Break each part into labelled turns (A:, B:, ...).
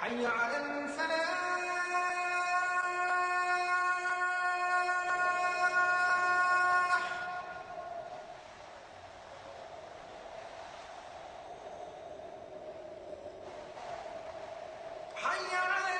A: حي على الفلاح حي على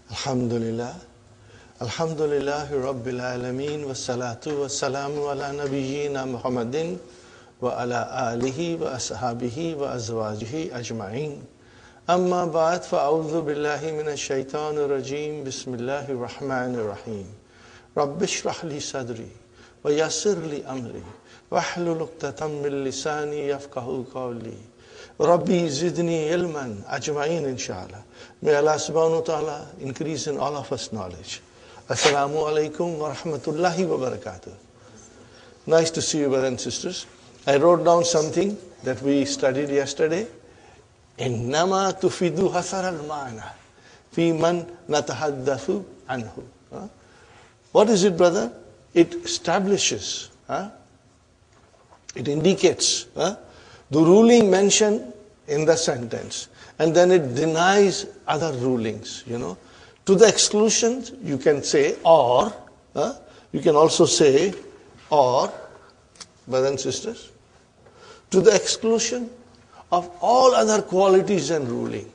B: Alhamdulillah. Alhamdulillahi Rabbil Alameen wa salatu wa salamu ala nabiyyina Muhammadin wa ala alihi wa ashabihi wa azwajihi ajma'in. Amma ba'd fa'udhu billahi minash shaitanir rajim. Bismillahir rahmanir rahim. Rabbi shrah li sadri wa yassir li amri wa hlul 'uqdatam min lisani yafqahu qawli. Rabbi zidni ilman ajma'in inshallah. May Allah subhanahu wa ta'ala increase in all of us knowledge. Assalamu alaikum wa rahmatullahi wa barakatuh. Nice to see you, brothers and sisters. I wrote down something that we studied yesterday. Innama tufidu hasar al-ma'na fi man natahaddathu anhu. What is it, brother? It establishes, it indicates the ruling mentioned in the sentence, and then it denies other rulings, To the exclusion, you can say or, you can also say or, brothers and sisters, to the exclusion of all other qualities and ruling,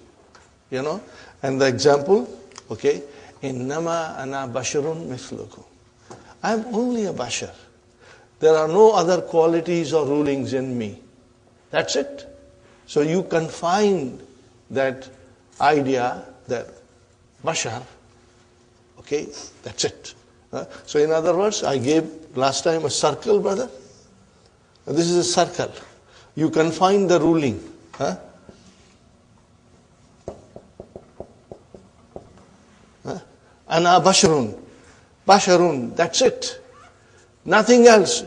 B: And the example, innama ana basharun mithlukum. I am only a bashar. There are no other qualities or rulings in me. That's it. So you confine that idea, that bashar, that's it. So in other words, I gave last time a circle, brother. This is a circle. You confine the ruling. Ana basharun. Basharun, that's it. Nothing else.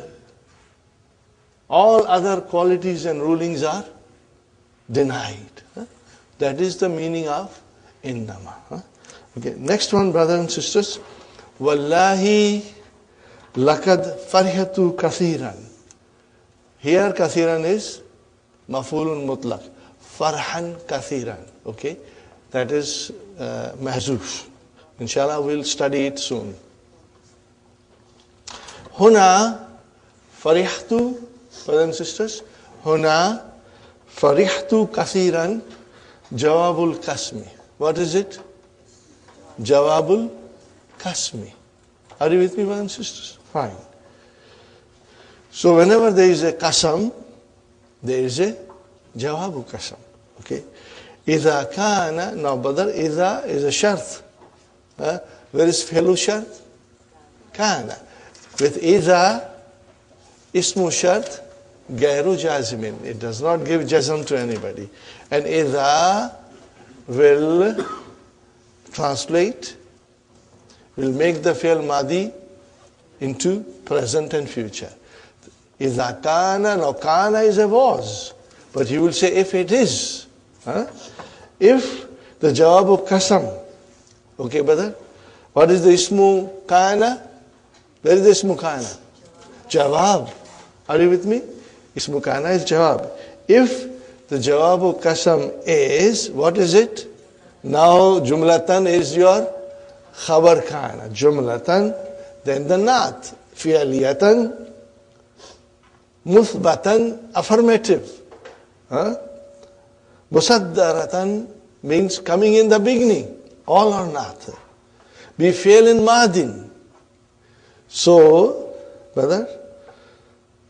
B: All other qualities and rulings are denied. That is the meaning of innama. Next one, brothers and sisters. Wallahi lakad farihatu kathiran. Here kathiran is mafulun mutlaq. Farhan kathiran. That is mahzuf. Inshallah, we'll study it soon. Huna farihtu, brothers and sisters, huna farihtu kathiran jawabul kasmi. What is it? Jawabul kasmi. Are you with me, brothers and sisters? Fine. So whenever there is a kasam, there is a jawabu kasam. Idha kana, now brother, idha is a shart. Where is fellow shart? Kana. With idha, ismu shart, gairu jazimin. It does not give jazm to anybody. And idha will translate, will make the fi'l madi into present and future. Idha kana, now kana is a was. But you will say if it is. If the jawab of kasam. Okay, brother? What is the ismu kana? Where is the ismu kana? Jawab. Are you with me? Ismu kana is jawab. If the jawab of kasam is, what is it? Now jumlatan is your khabar kana. Jumlatan, then the naat. Fi'aliyatan, Muthbatan, affirmative. Musaddaratan means coming in the beginning, all or not. Be fi'l in madin. So, brother,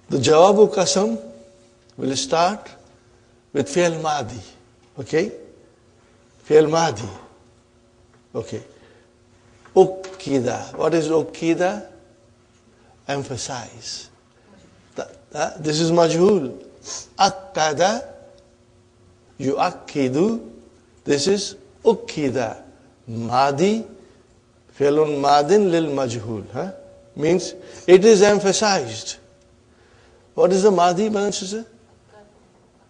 B: the jawabu qasam will start with fi'l madi. Okay? Fi'l madi. Okay. Ukkida. What is ukkida? Emphasize. This is majhul. Akkada, yuakkidu. This is ukkida. Madi, fi'lun madin lil majhul. Means it is emphasized. What is the madi, brother and sister?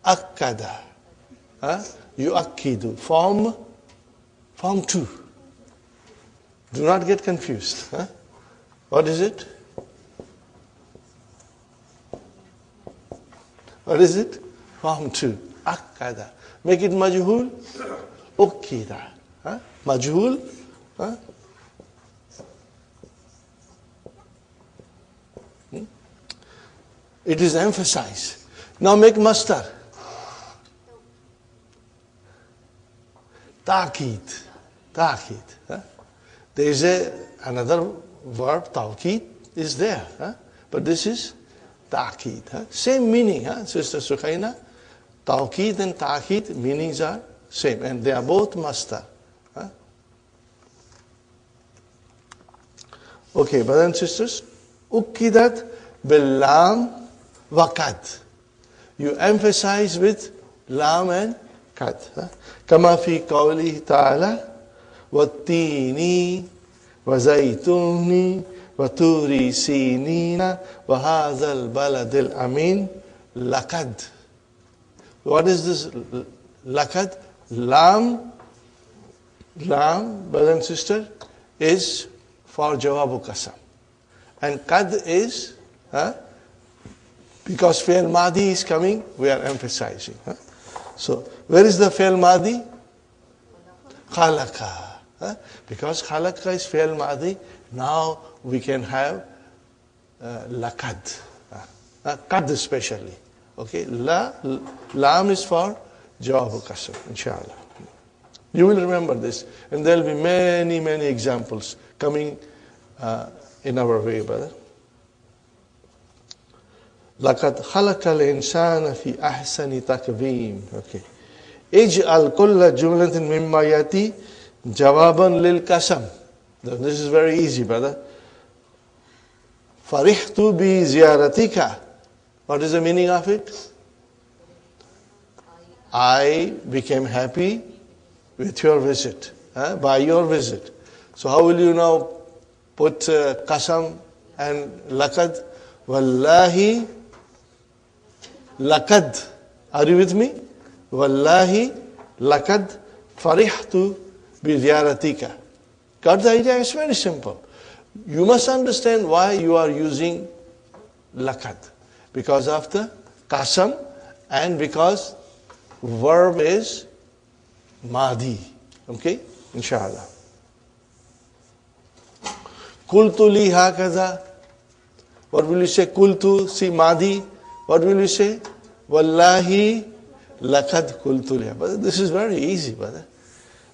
B: Akkada. Yuakkidu. Form 2. Do not get confused. What is it? What is it? Form 2. Akkada. Make it majhul. Ukkida. Majhul. It is emphasized. Now make mastar. Ta'kid. Ta'kid. There is another verb, tawkid, is there. But this is ta'kid. Same meaning, Sister Sukhaina. Tawkid and ta'kid meanings are same. And they are both mastar. Okay, brothers and sisters. Ukkidat bil lam wa kad. You emphasize with lam and kad. Kama fi qawlihi ta'ala. والتين وزيتون وطور سينين وهذا البلد الأمين لقد. What is this laqad? Lam, brother and sister, is for jawabu qasam. And qad is, because fi'l madi is coming, we are emphasizing. So, where is the fi'l madi? Khalaqa. Because khalaqa is fi'l madi, now we can have laqad. Qad especially. Okay, lam is for jawabu qasam, inshallah. You will remember this. And there will be many, many examples coming in our way, brother. لَقَدْ خَلَقَ الْإِنسَانَ فِي أَحْسَنِ تَقْوِيمٍ. Okay. اجعل كل جملة مما يأتي جوابا للقسم. This is very easy, brother. فرحت بزيارتك. What is the meaning of it? I became happy with your visit, by your visit. So how will you now put qasam and laqad? Wallahi laqad. Are you with me? Wallahi laqad farihtu bi ziyaratika. Got the idea? It's very simple. You must understand why you are using laqad. Because of the qasam and because verb is madi. Okay? Inshallah. Kultu li hakaza. What will you say? Kultu, see madi. What will you say? Wallahi laqad kultu li. But this is very easy, brother.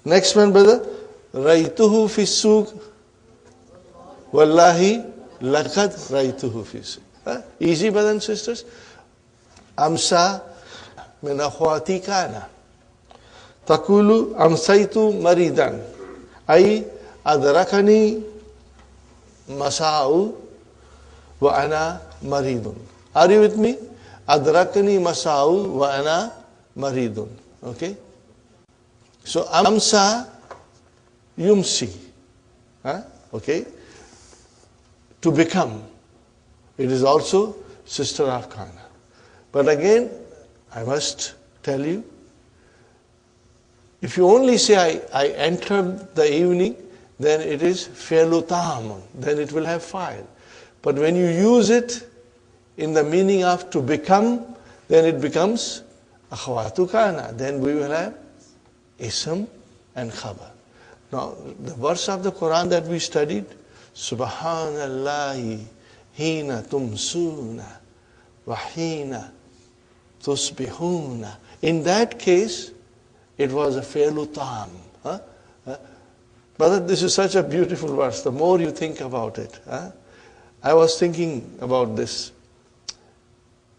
B: Next one, brother. Raytuhu fi suq. Wallahi laqad raytuhu fi suq. Easy, brothers and sisters. Amsa min akhwati kana. Takulu amsaytu maridan. Ay adrakani masa'u wa ana maridun. Are you with me? Adrakani masa'u wa ana maridun. Okay? So amsa yumsi. Okay? To become. It is also sister of kana. But again, I must tell you, if you only say I entered the evening, then it is fi'lu ta'amun. Then it will have fa'il. But when you use it in the meaning of to become, then it becomes akhwatu kana. Then we will have ism and khabar. Now, the verse of the Quran that we studied, Subhanallahi hina tumsuna وَحِينَ تُصْبِحُونَ. In that case, it was a fe'lu tam. Brother, this is such a beautiful verse. The more you think about it. I was thinking about this.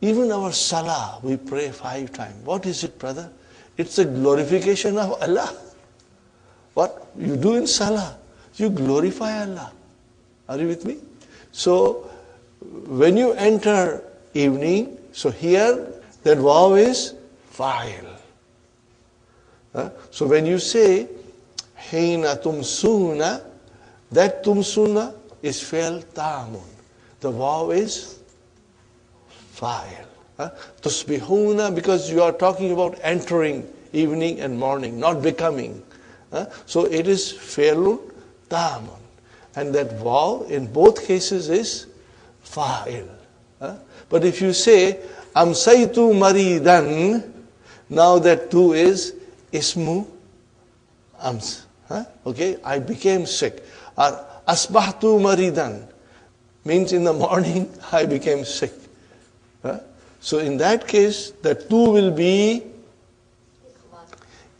B: Even our salah, we pray 5 times. What is it, brother? It's a glorification of Allah. What you do in salah, you glorify Allah. Are you with me? So, when you enter evening, so here, that waw is fa'il. So when you say, Hina tumsuna, that tumsuna is fi'l ta'amun. The waw is fa'il. Tusbihuna, because you are talking about entering evening and morning, not becoming. So it is fi'lun ta'amun. And that waw in both cases is fa'il. But if you say, Amsaytu maridan, now that tu is ismu ams. Okay, I became sick. Or asbahtu maridan means in the morning I became sick. So in that case, the tu will be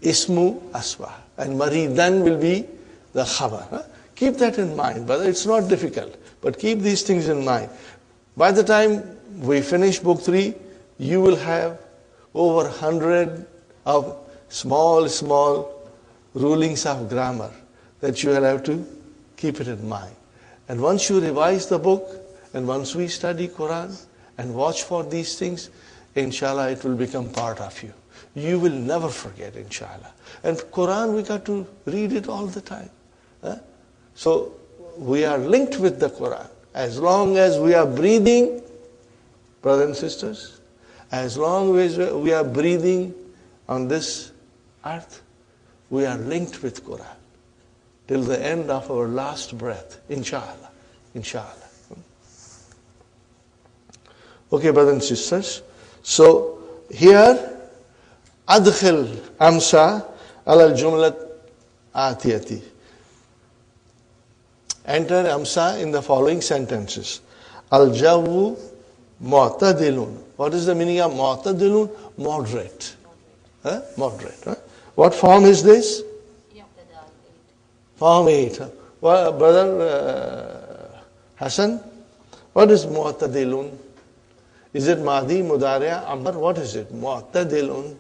B: ismu asbah. And maridan will be the khabar. Keep that in mind, brother. It's not difficult. But keep these things in mind. By the time we finish book 3, you will have over 100 of small rulings of grammar that you will have to keep it in mind. And once you revise the book, and once we study Quran and watch for these things, inshallah it will become part of you. You will never forget, inshallah. And Quran, we got to read it all the time. So we are linked with the Quran. As long as we are breathing, brothers and sisters, as long as we are breathing on this earth, we are linked with Quran till the end of our last breath, inshallah. Inshallah. Okay, brothers and sisters. So here, adkhil amsa ala al-jumlat atiyati. Enter amsa in the following sentences. Al-jawu mu'tadilun. What is the meaning of mu'tadilun? Moderate. Moderate. What form is this? Form 8. Well, brother Hassan, what is mu'tadilun? Is it Madi, Mudariya, Amr? What is it? Mu'tadilun.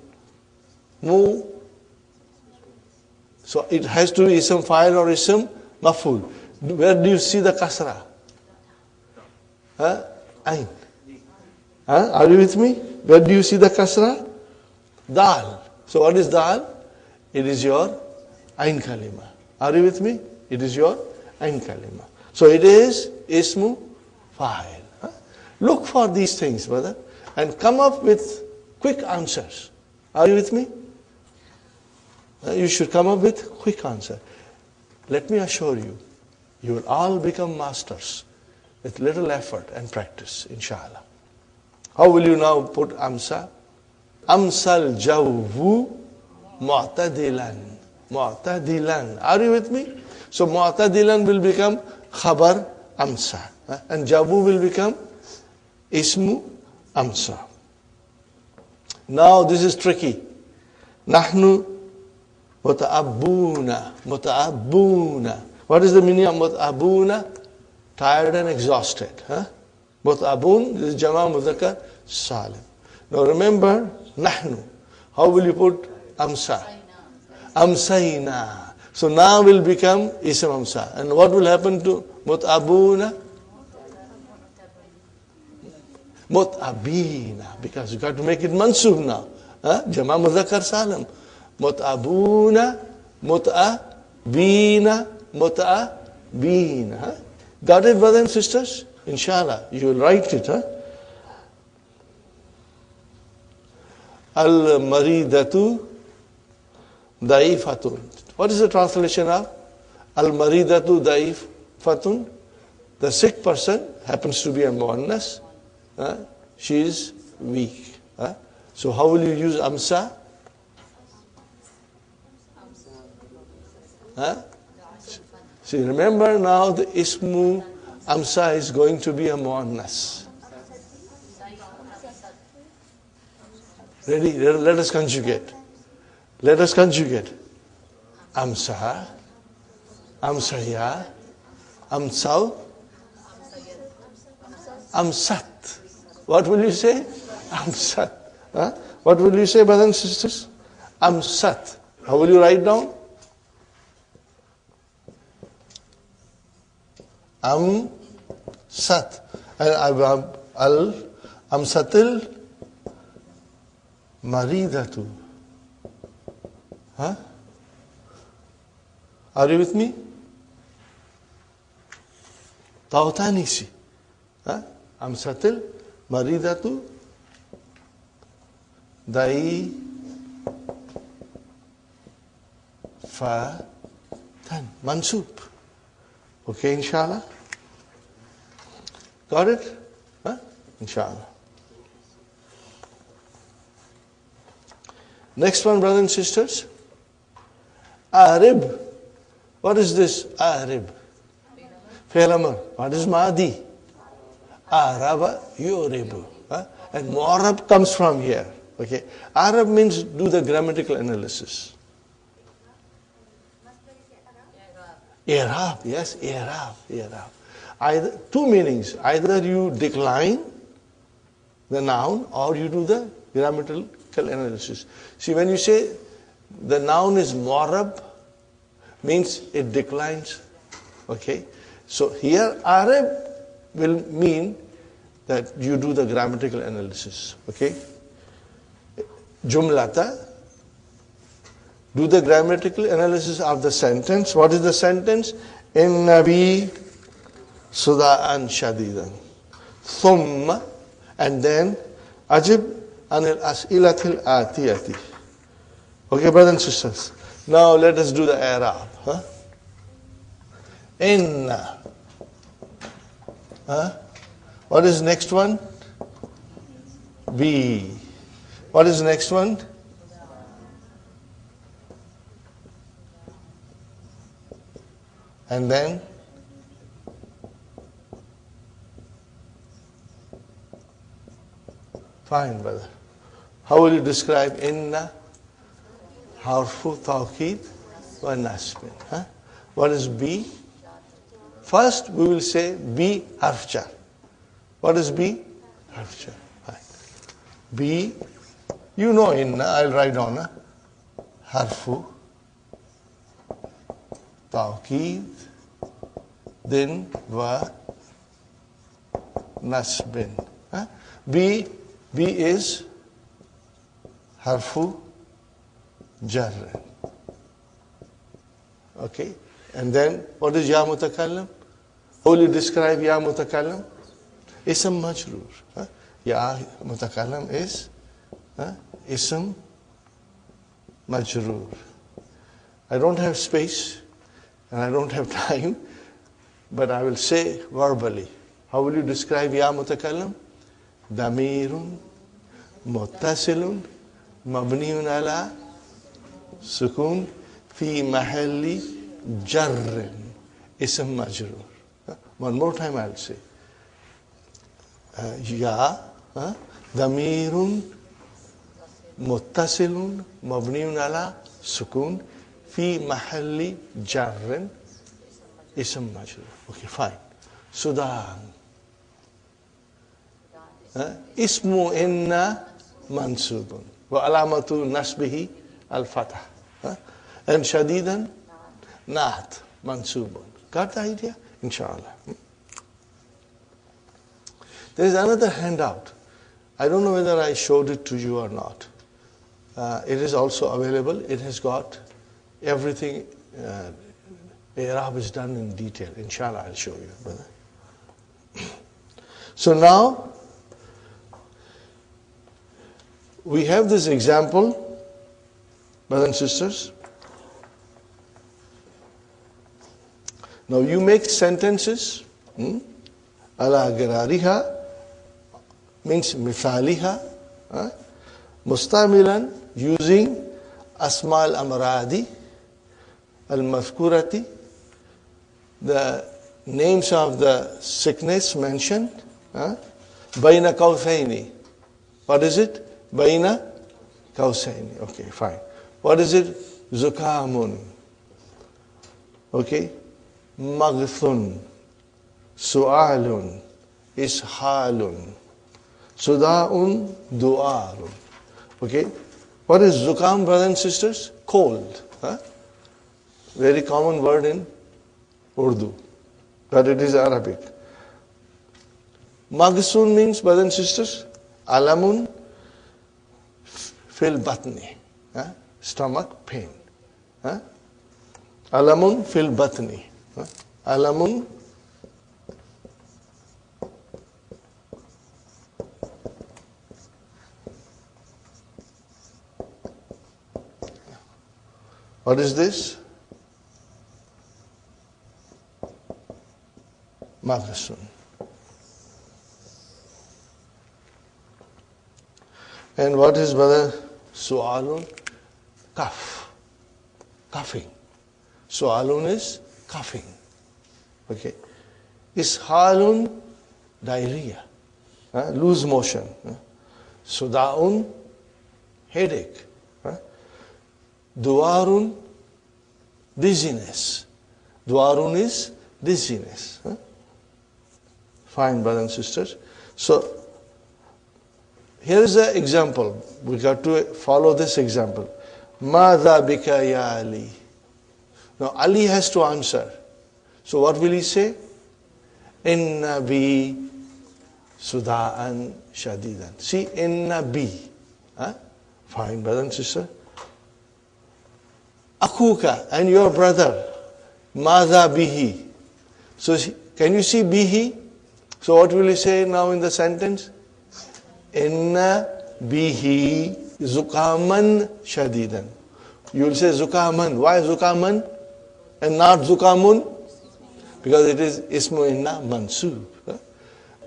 B: Mu. So it has to be ism fa'il or ism maf'ul. Where do you see the kasra? Ain. Are you with me? Where do you see the kasra? Dal. So what is dal? It is your ain kalima. Are you with me? It is your ain kalima. So it is ismu fa'il. Look for these things, brother, and come up with quick answers. Are you with me? You should come up with quick answer. Let me assure you, you will all become masters with little effort and practice, inshallah. How will you now put amsa? Amsal jawwu mu'tadilan. Mu'tadilan. Are you with me? So mu'tadilan will become khabar amsa. And jawwu will become ismu amsa. Now this is tricky. Nahnu muta'abbuna. Muta'abbuna. What is the meaning of mut'abuna? Tired and exhausted. Mut'abun, this is Jama Mudhakkar Salim. Now remember, nahnu. How will you put amsa? Amsayna. So now will become ism amsa. And what will happen to mut'abuna? Mut'abina. Because you got to make it mansub now. Jama Mudhakkar Salim. Mut'abuna, mut'abina, mut'abina. Got it, brothers and sisters? Inshallah, you will write it. Al-maridatu da'ifatun. What is the translation of al-maridatu da'ifatun? The sick person happens to be a muannas. She is weak. So how will you use amsa? See, remember now the ismu amsa is going to be a muannas. Ready? Let us conjugate. Let us conjugate. Amsa, Amsaya, Amsaw, Amsat. What will you say? Amsat. Huh? What will you say, brothers and sisters? Amsat. How will you write down? Amsat. Amsatil Maridatu. Huh? Are you with me? Tautanisi. Huh? Amsatil Maridatu Dai Fa Tan. Mansub. Okay, inshallah? Got it? Huh? Inshallah. Next one, brothers and sisters. Arib. What is this? Arib. Fi'l amr. What is Madi? Araba yuribu. And Mu'arab comes from here. Okay. Arab means do the grammatical analysis. I'rab, yes, I'rab. Either two meanings. Either you decline the noun or you do the grammatical analysis. See, when you say the noun is Mu'arab, means it declines. Okay. So here Arab will mean that you do the grammatical analysis. Okay. Jumlata, do the grammatical analysis of the sentence. What is the sentence? Inna bi suda'an shadidan. Thumma, and then ajib anil as'ilatil atiyati. Okay, brothers and sisters. Now let us do the Arab. Inna. What is next one? Bi. What is the next one? And then fine, brother. How will you describe inna? Harfu tawqid wa nasbin. What is bi? First we will say bi harf jar. What is bi? Harf jar. Fine. Bi, you know inna, I'll write down harfu tawqid then wa nasbin. Bi is harfu jar. Okay. And then what is ya mutakallim? How will you describe ya mutakallim? Ism majroor. Ya mutakallim is ism majroor. I don't have space and I don't have time, but I will say verbally. How will you describe ya mutakallim? Damirun muttasilun mabniun ala sukun fi mahalli jarrin ism majroor. One more time I'll say. Ya damirun muttasilun mabniun ala sukun fi mahalli jarrin ism majroor. Okay, fine. Sudan. Ismu inna mansubun wa alamatu nasbihi al-fatah. And shadidan naat mansubun. Got the idea? Inshallah. There is another handout. I don't know whether I showed it to you or not. It is also available. It has got everything. Arab is done in detail. Inshallah, I'll show you, brother. So now, we have this example, brothers and sisters. Now you make sentences. Ala garariha means mithaliha. Mustamilan, using asma al-amradi al-mafkurati, the names of the sickness mentioned. Baina kawfaini. What is it? Baina Kausaini. Okay, fine. What is it? Zukamun. Okay. Maghthun. Su'alun. Ishalun. Suda'un. Du'arun. Okay. What is zukam, brothers and sisters? Cold. Huh? Very common word in Urdu, but it is Arabic. Maghsun means, brothers and sisters, alamun fil batni, stomach pain. Alamun fil batni. Alamun what is this? Maghsun. And what is brother? Su'alun? Cough. Coughing. Su'alun is coughing. Okay. Ishalun? Diarrhea. Loose motion. Suda'un? Headache. Duarun? Dizziness. Duarun is dizziness. Fine, brothers and sisters. So, here is an example. We got to follow this example. Madha bika ya Ali. Now, Ali has to answer. So, what will he say? Inna bi suda'an shadidan. See, inna bi. Fine, brother and sister. Akuka, and your brother. Madha bihi. So, can you see bihi? So what will you say now in the sentence? Inna bihi zukaman shadidan. You will say zukaman. Why zukaman and not zukamun? Because it is ismu inna mansub.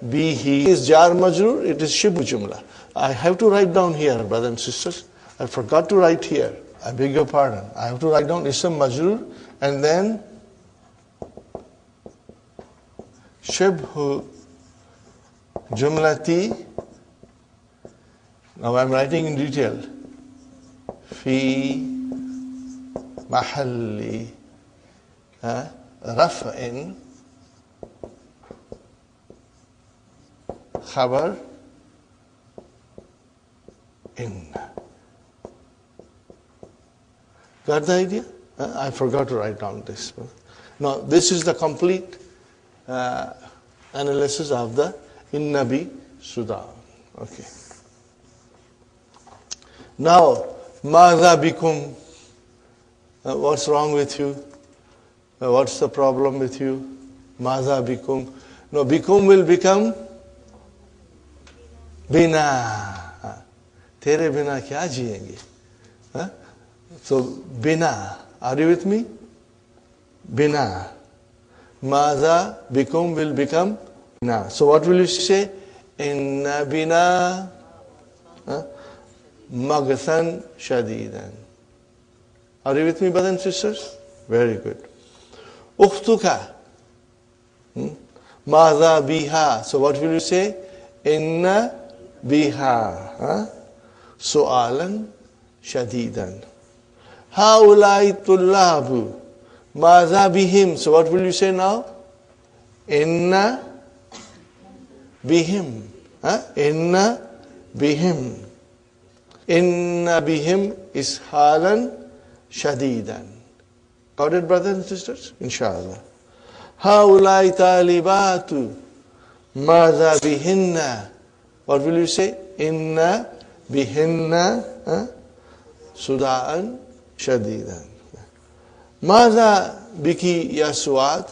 B: Bihi is jar majrur, it is shibu jumla. I have to write down here, brothers and sisters. I forgot to write here. I beg your pardon. I have to write down ism majrur and then shibhu jumlati. Now I'm writing in detail. Fi mahalli raf'in khabar inna. Got the idea? I forgot to write down this. Now this is the complete analysis of the inna bi suda. Okay. Now, madha bikum. What's wrong with you? What's the problem with you? Madha bikum. No, bikum will become bina. Tere bina kya jiyenge? So, bina. Are you with me? Bina. Madha bikum will become bina. So, what will you say? Inna bina magthan shadidan. Are you with me, brothers and sisters? Very good. Ukhtuka. Madha biha. So what will you say? Inna biha. Su'alan shadidan. Haulai tullabu. Madha bihim. So what will you say now? Inna bihim. Inna bihim. Inna bihim ishalan shadidan. Got it, brothers and sisters? Inshallah. Haulai talibatu. Madha bihinna. What will you say? Inna bihinna suda'an shadidan. Madha biki ya Suad.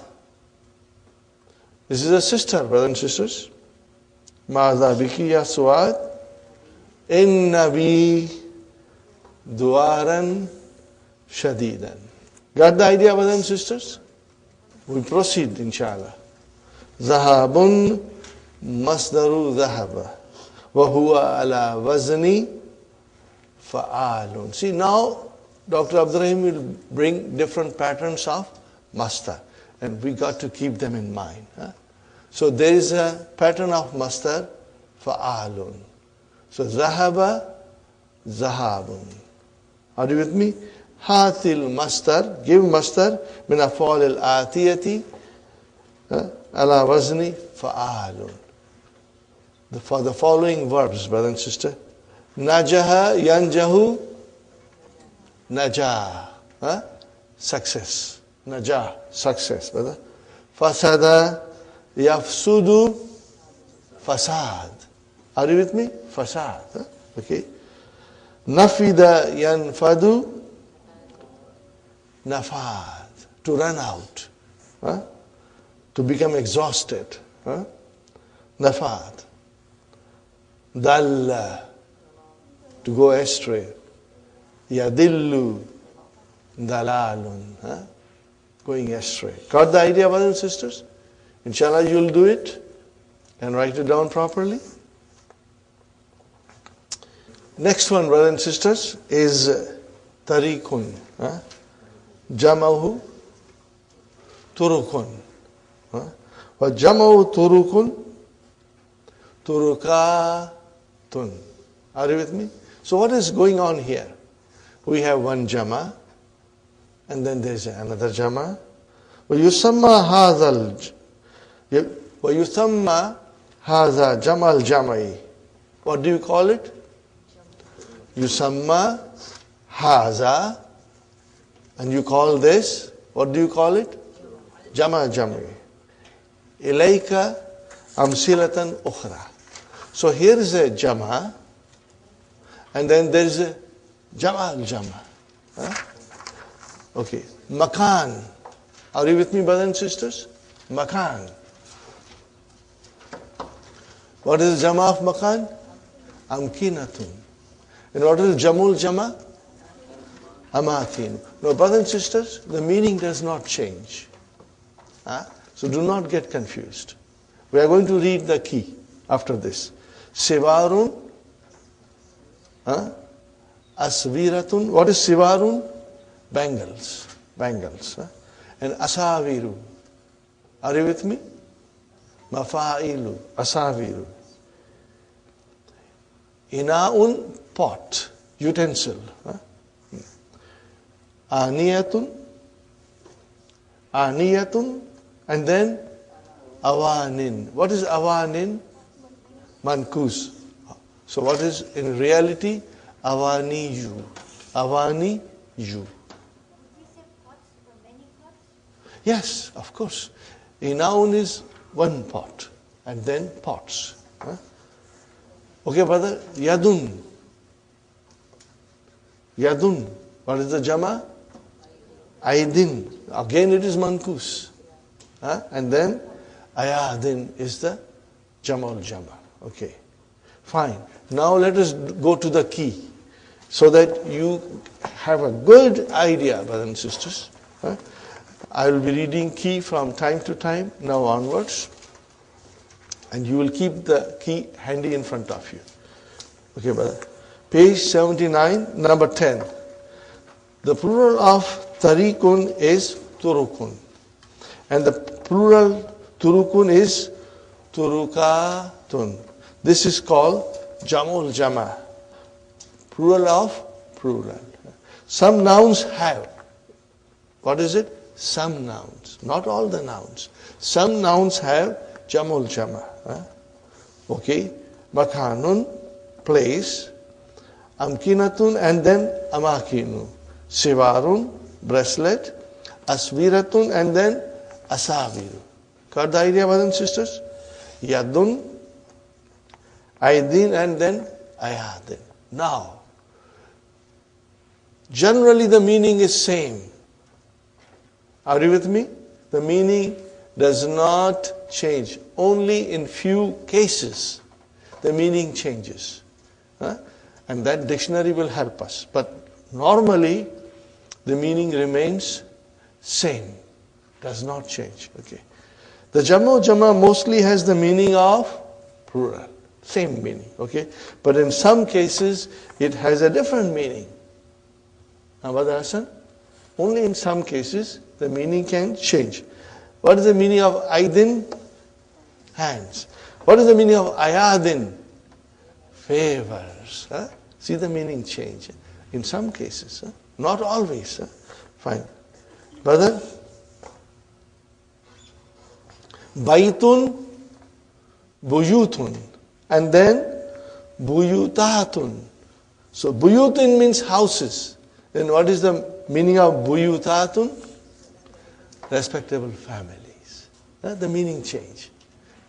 B: This is a sister, brothers and sisters. Madha biki ya Suad. Inna bi duaran shadidan. Got the idea, brothers and sisters? We proceed, inshallah. Zahabun masdaru zahaba. Wa huwa ala wazni fa'alun. See, now Dr. Abdurrahim will bring different patterns of masdar. And we got to keep them in mind. So there is a pattern of masdar fa'alun. So zahaba zahabun. Are you with me? Hatil mastar, give mastar, min af'al al-atiyati, ala wazni fa'alun. For the following verbs, brother and sister. Najaha, yanjahu, najah. Success. Najah, success, brother. Fasada, yafsudu, fasad. Are you with me? Fasad. Okay. Nafida, yanfadu, nafad. To run out. To become exhausted. Nafad. Dalla, to go astray. Yadillu, dalalun, going astray. Got the idea, brothers and sisters? Inshallah, you'll do it and write it down properly. Next one, brothers and sisters, is tariqun. Jama'uhu turukun. Wa jama'u turukun turukatun. Are you with me? So what is going on here? We have one jama, and then there's another jama. وَيُسَمَّى هَذَا جَمَى الْجَمَعِ. What do you call it? Yusamma haza, and you call this, what do you call it? Jama jam'i. Ilayka amsilatan ukhra. So here is a jama, and then there is a jama al-jama. Okay. Makan. Are you with me, brothers and sisters? Makan. What is the jama of makan? Amkinatun. And what is jamul jama? Amakin. Now, brothers and sisters, the meaning does not change. So do not get confused. We are going to read the key after this. Sivarun, asviratun. What is sivarun? Bangles. Bangles. And asaviru. Are you with me? Mafa'ilu. Asaviru. Ina'un, pot, utensil. Aniyatun, and then awanin. What is awanin? Mankus. So what is in reality? Awaniyu. Awaniyu. Yes, of course. Inaun is one pot, and then pots. Okay, brother. Yadun. Yadun. What is the jama? Aidin. Again it is mankus. And then ayadin is the jamal jama. Okay. Fine. Now let us go to the key, so that you have a good idea, brothers and sisters. I will be reading key from time to time, now onwards. And you will keep the key handy in front of you. Okay, brother. Page 79, number 10. The plural of tariqun is turukun. And the plural turukun is turukatun. This is called jamul jama. Plural of plural. Some nouns have. What is it? Some nouns. Not all the nouns. Some nouns have jamul jama. Okay. Makanun, place. Amkinatun, and then amakinu. Sivarun, bracelet. Asviratun, and then asaviru. Got the idea, brothers and sisters? Yadun, aidin, and then ayadin. Now, generally the meaning is same. Are you with me? The meaning does not change. Only in few cases the meaning changes. And that dictionary will help us. But normally the meaning remains same. Does not change. Okay. The jama mostly has the meaning of plural. Same meaning. Okay. But in some cases it has a different meaning. Brother Hassan? Only in some cases the meaning can change. What is the meaning of aidin? Hands. What is the meaning of ayadin? Favors. See the meaning change. In some cases, not always. Fine. Brother? Baitun, buyutun. And then buyutatun. So buyutun means houses. Then what is the meaning of buyutatun? Respectable families. The meaning change.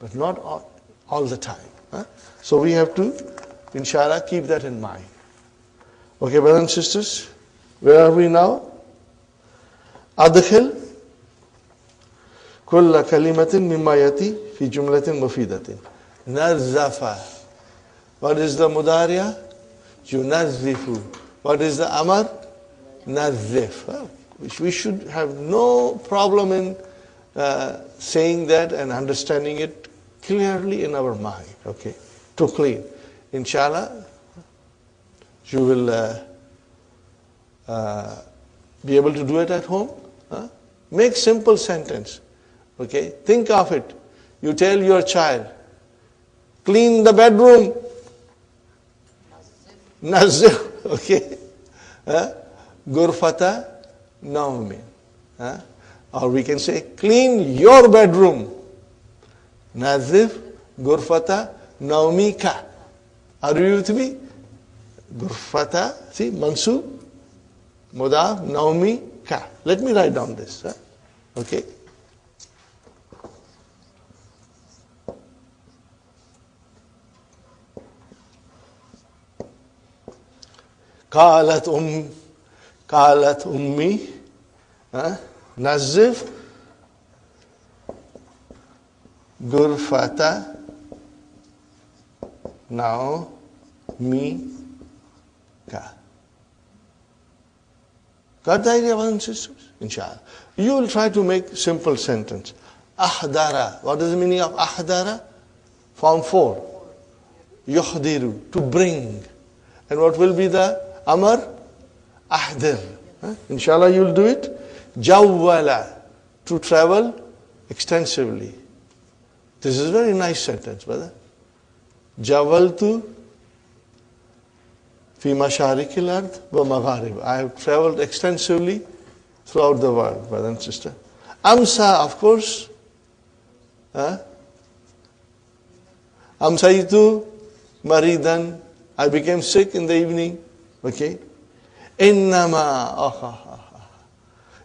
B: But not all the time. So we have to, inshallah, keep that in mind. Okay, brothers and sisters, where are we now? Adkhil kulla kalimatin mimma yati fi jumlatin mufidatin. Narzafa. What is the mudariya? Yunazzifu. What is the amar? Nazif. We should have no problem in saying that and understanding it clearly in our mind. Okay, to clean. Inshallah, you will be able to do it at home. Make simple sentence. Okay, think of it. You tell your child, clean the bedroom. Nazif. Okay. Gurfata naumin. Or we can say, clean your bedroom. Nazif gurfata naumika. Are you with me? Gurfata, see, mansub, mudaf, naumika. Let me write down this. Okay. قالت أمي نظف غرفة نومك. Got the idea, brothers and sisters? Inshallah. You will try to make simple sentence. Ahdara. What is the meaning of ahdara? Form 4. Yuhdiru. To bring. And what will be the amar? Ahdir. Inshallah you will do it. Jawwala. To travel extensively. This is a very nice sentence, brother. Jawaltu fi masharikil ard wa magharib. I have traveled extensively throughout the world, brother and sister. Amsa, of course. Amsaitu maridan. I became sick in the evening. Okay. Innama.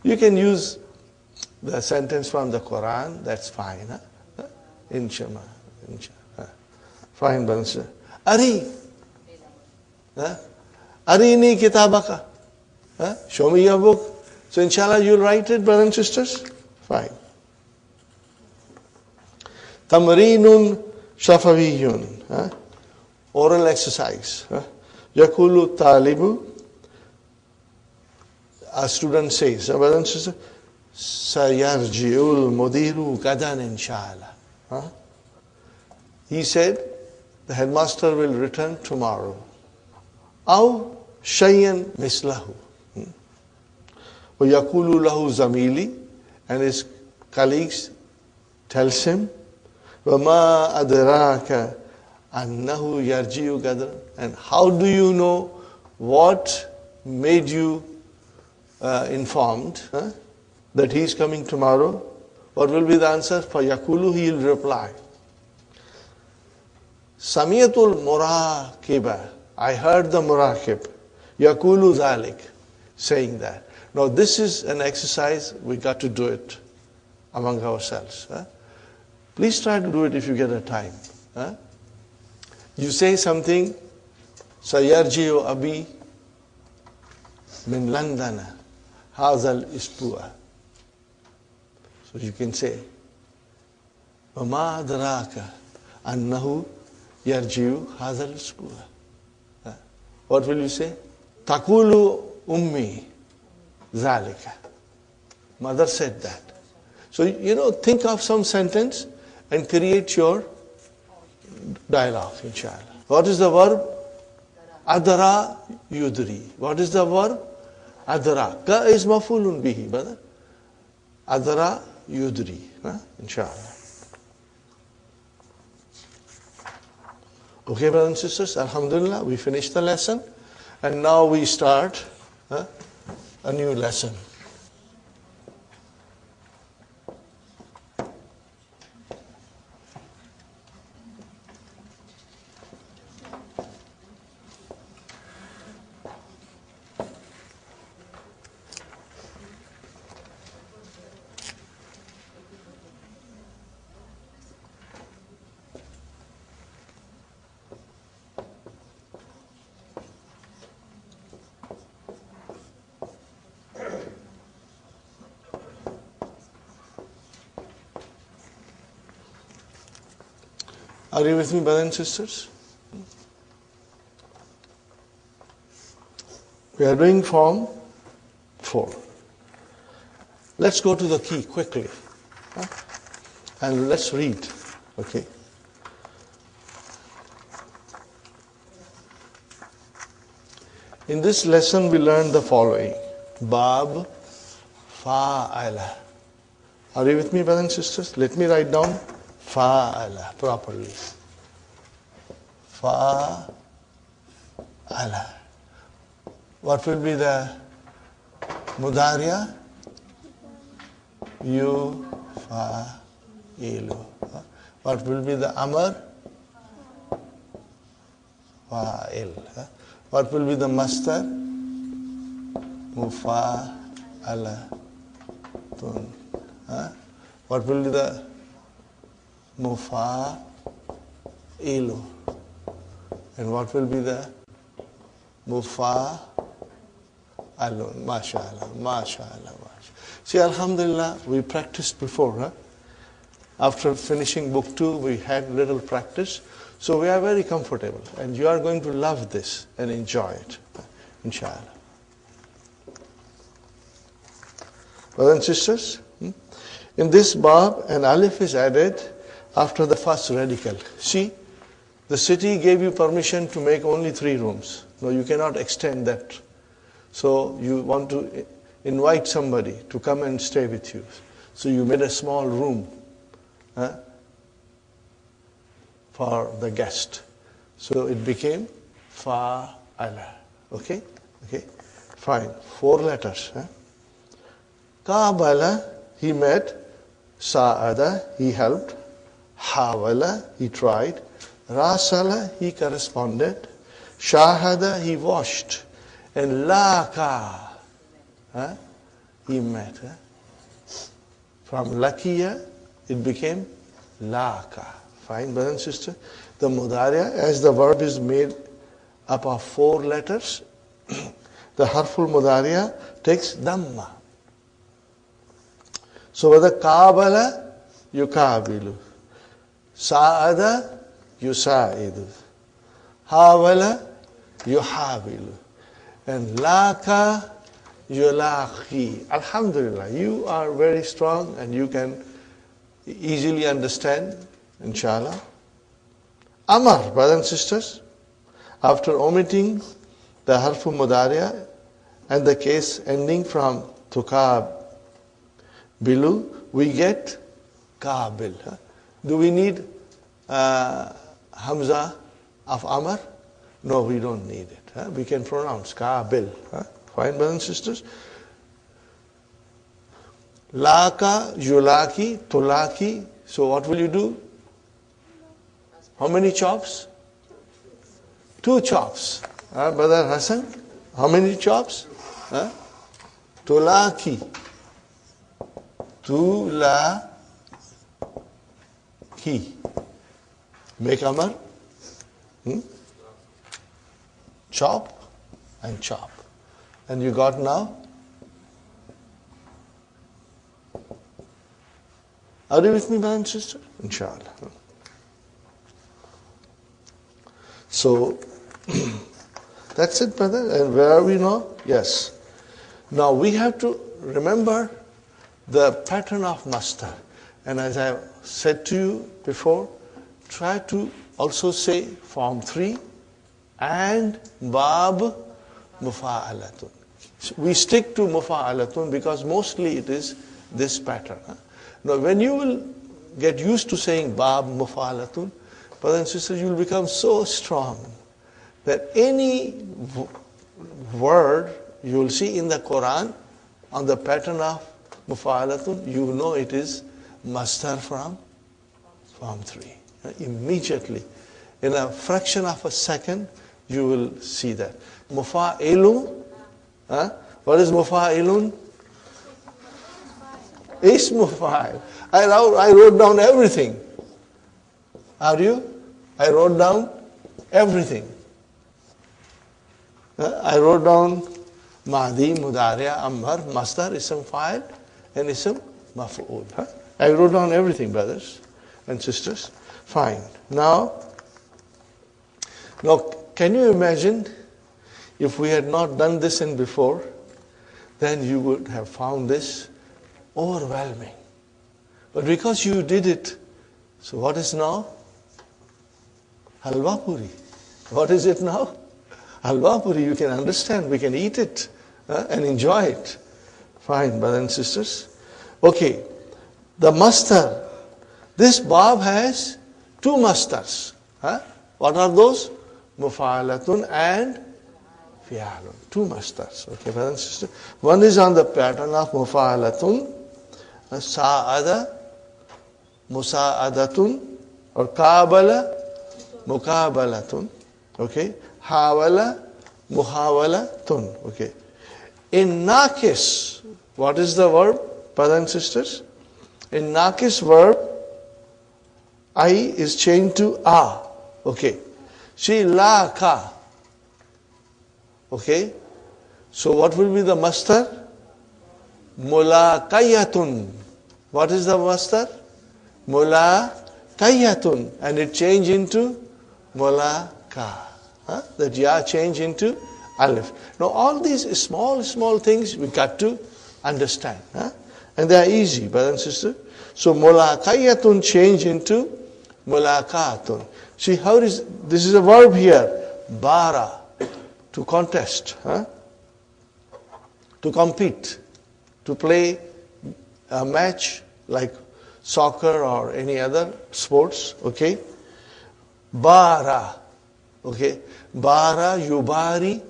B: You can use the sentence from the Quran. That's fine. Inshallah. Fine, brother. Ari. Arini kitabaka. Show me your book. So inshallah you'll write it, brothers and sisters. Fine. Tamrinun shafawiyun. Oral exercise. Yakulu talibu. A student says, brothers and sisters, Sayarji'ul mudiru gadan inshallah. He said, the headmaster will return tomorrow. Aw shayyan mislahu. Wa yakulu lahu zamili, and his colleagues tells him, wa ma adraka annahu yarji'u gadan. And how do you know what made you informed that he is coming tomorrow? What will be the answer? For Yakulu, he will reply, Samiyatul Muraqiba. I heard the Muraqib. Yakulu Zalik, saying that. Now this is an exercise, we got to do it among ourselves. Please try to do it if you get a time. You say something, Sayarji'u Abi min Londana. Hazal Ispua. So you can say, Wama adraka annahu yarjiu hazal ispua. What will you say? Takulu ummi zalika. Mother said that. So, think of some sentence and create your dialogue, inshallah. What is the verb? Adara yudri. What is the verb? Adara. Ka is mafulun bihi, brother. Adara yudri. Inshallah. Okay, brothers and sisters, alhamdulillah, we finished the lesson. And now we start a new lesson. Are you with me, brothers and sisters? We are doing form 4. Let's go to the key quickly. And let's read. Okay. In this lesson we learned the following. Bab fa'ala. Are you with me, brothers and sisters? Let me write down fa'ala properly. Fa'ala. What will be the mudariya? Yufa'ilu. What will be the amr? Fa'il. What will be the masdar? Mufa'alatun. What will be the mufa'ilu? And what will be the mufa'alun? MashaAllah, MashaAllah. See, Alhamdulillah, we practiced before. After finishing book 2, we had little practice. So we are very comfortable. And you are going to love this and enjoy it, inshallah. Brothers and sisters, in this bab, an alif is added after the first radical. See, the city gave you permission to make only 3 rooms. No, you cannot extend that. So you want to invite somebody to come and stay with you. So you made a small room for the guest. So it became fa'ala. Okay? Okay? Fine. 4 letters. Qabala, he met. Sa'ada, he helped. Hawala, he tried. Rasala, he corresponded. Shahada, he watched. And laka, he met. From lakiya, it became laka. Fine, brother and sister. The mudariya, as the verb is made up of 4 letters, the harful mudariya takes dhamma. So whether qabala, yukabilu. Sa'ada, yusa'idu. Hawala, yuhabilu. And laka, yulaqi. Alhamdulillah, you are very strong and you can easily understand, inshallah. Amar, brothers and sisters, after omitting the harfu mudariya and the case ending from tukab bilu, we get kabil. Do we need hamza of amar? No, we don't need it. We can pronounce kabil. Fine, brothers and sisters. Laka, yulaki, tulaki. So what will you do? How many chops? 2 chops. Brother Hassan, how many chops? Tulaki. Tulaki. Make amar. Chop and chop. And you got now? Are you with me, brother and sister? Inshallah. So, that's it, brother. And where are we now? Yes. Now we have to remember the pattern of master. And as I said to you before, try to also say form 3 and bab mufa'alatun. We stick to mufa'alatun because mostly it is this pattern. Now when you will get used to saying bab mufa'alatun, brothers and sisters, you will become so strong that any word you will see in the Quran on the pattern of mufa'alatun, you know it is masdar from Form 3. Immediately, in a fraction of a second, you will see that. Mufa'ilun, what is mufa'ilun? Ismu fa'il. I wrote down everything. How do you? I wrote down everything. I wrote down Madi, Mudariya, Amr, Masdar, Ism Fa'il, and Ism Maf'ul. I wrote down everything, brothers and sisters. Fine. Now, can you imagine if we had not done this in before, then you would have found this overwhelming. But because you did it, so what is now? Halwa puri. What is it now? Halwa puri, you can understand, we can eat it and enjoy it. Fine, brothers and sisters. Okay, the mastar. This bab has two mastars. What are those? Mufa'alatun and fi'alun. Two mastars. Okay, brothers and sisters. One is on the pattern of mufa'alatun, sa'ada, musa'adatun, or qabala, muqabalatun. Okay. Hawala, muhawalatun. Okay. In nakis, what is the verb, brothers and sisters? In nakis verb, I is changed to a. Okay. She la ka. Okay. So what will be the masdar? Mulaqayatun. What is the masdar? Mulaqayatun. And it changed into mulaqa. That ya change into alif. Now all these small things we got to understand. And they are easy, brothers and sisters. So mulaqayatun change into mulaqatun. See how this is a verb here. Bara, to contest, to compete, to play a match like soccer or any other sports. Okay. Bara. Okay, bara, yubari,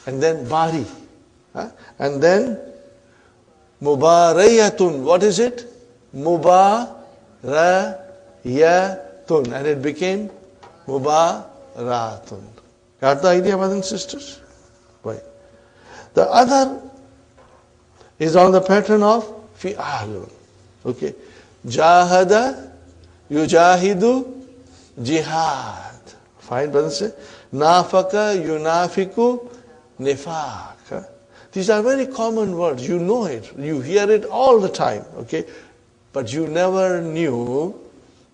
B: and then bari. And then mubarayatun. What is it? Mubarayatun. And it became mubaratun. Got the idea, brothers and sisters? Right. The other is on the pattern of fi'alun. Okay. Jahada, yujahidu, jihad. Fine, brothers and sisters. Nafaka, yunafiku, nifaq. These are very common words. You know it. You hear it all the time. Okay? But you never knew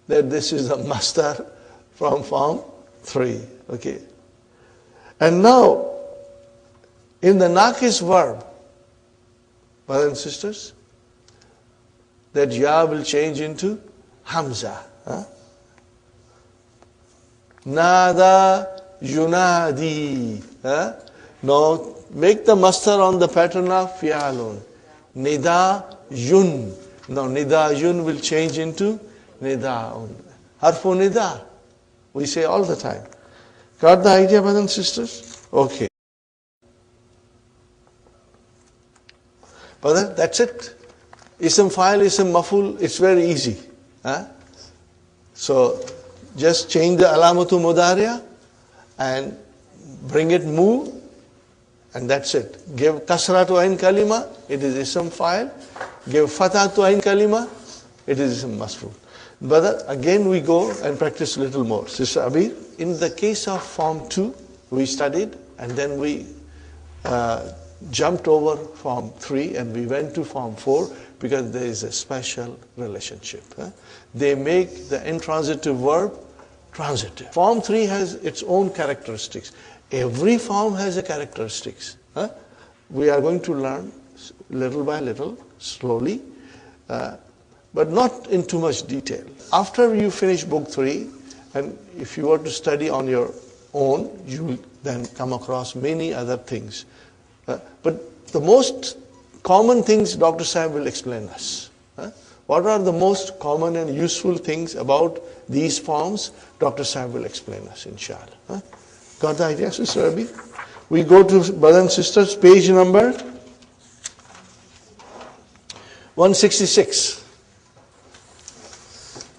B: that this is a masdar from Form 3. Okay? And now, in the nakis verb, brothers and sisters, that ya will change into hamza. Nada yunadi. Now make the masdar on the pattern of fi'alun. Nida yun. Now nida yun will change into nida'un. Harfu nida. We say all the time. Got the idea, brothers and sisters? Okay. Brother, that's it. Ism fa'il, ism maf'ul, it's very easy. So just change the alamatu mudariya and bring it mu, and that's it. Give kasra to ain kalima, it is ism fa'il. Give fatah to ain kalima, it is ism mas'ul. Brother, again we go and practice a little more. Sister Abir, in the case of Form 2, we studied and then we jumped over Form 3 and we went to Form 4 because there is a special relationship. They make the intransitive verb transitive. Form 3 has its own characteristics. Every form has a characteristics. We are going to learn little by little, slowly, but not in too much detail. After you finish book 3, and if you were to study on your own, you will then come across many other things. But the most common things Dr. Sahib will explain us. What are the most common and useful things about these forms? Dr. Sahib will explain us, inshallah. Got the idea, Sister Rabi? We go to, brothers and sisters, page number 166.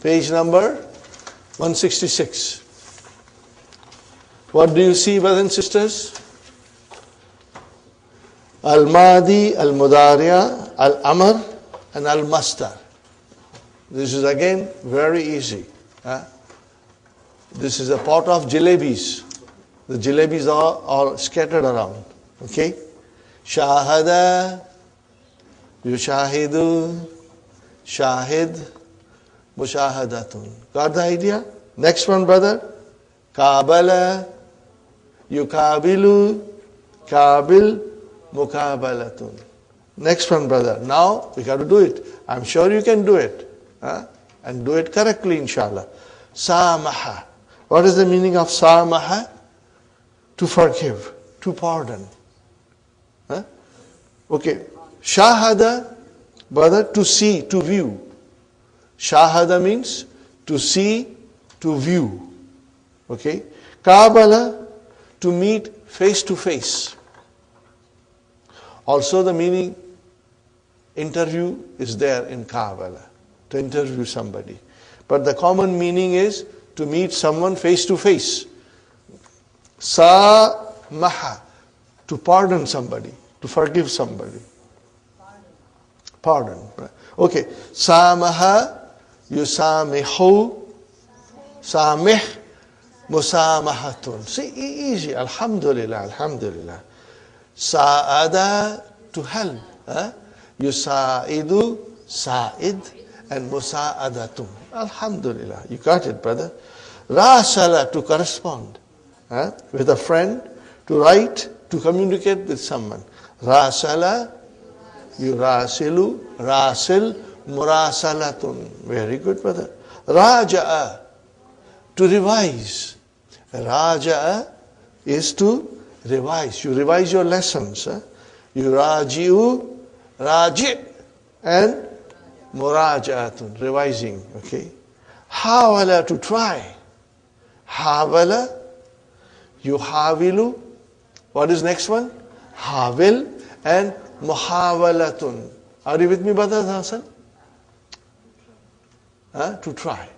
B: Page number 166. What do you see, brothers and sisters? Al-Madi, Al-Mudariya, Al-Amr, and Al-Mastar. This is again very easy. This is a pot of jalebis. The jalebis are all scattered around. Okay? Shahada, Yushahidu, Shahid, Mushahadatun. Got the idea? Next one, brother. Kabala, Yukabilu, Kabil, Mukabalatun. Next one, brother. Now we got to do it. I'm sure you can do it. And do it correctly, inshallah. Samaha. What is the meaning of samaha? To forgive, to pardon. Okay. Shahada, brother, to see, to view. Shahada means to see, to view. Okay. Kabala, to meet face to face. Also the meaning, interview is there in Kabala, to interview somebody. But the common meaning is to meet someone face to face. Samaha, to pardon somebody, to forgive somebody. Pardon. Okay. Samaha, yusamihu, samih, musamahatun. See, easy. Alhamdulillah, alhamdulillah. Sa'ada, to help. Yusaidu, sa'id, and musa'adatun. Alhamdulillah. You got it, brother. Rasala, to correspond. With a friend, to write, to communicate with someone. Rasala, yurasilu, rasil, murasalatun. Very good, brother. Raja'a, to revise. Raja'a is to revise. You revise your lessons. You raji'u, raji' and muraja'atun, revising. Okay. Hawala, to try. Hawala, yuhawilu. What is next one? Hawil and muhawalatun. Are you with me, brothers and sisters? To try.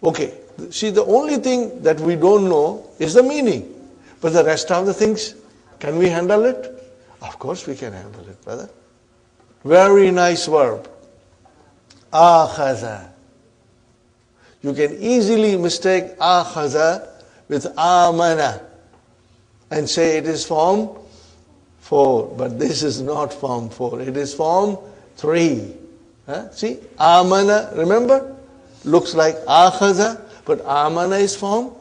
B: Okay. See, the only thing that we don't know is the meaning. But the rest of the things, can we handle it? Of course we can handle it, brother. Very nice verb. Akhaza. You can easily mistake akhaza with amana and say it is form 4. But this is not form 4. It is form 3. See, amana, remember? Looks like akhaza, but amana is form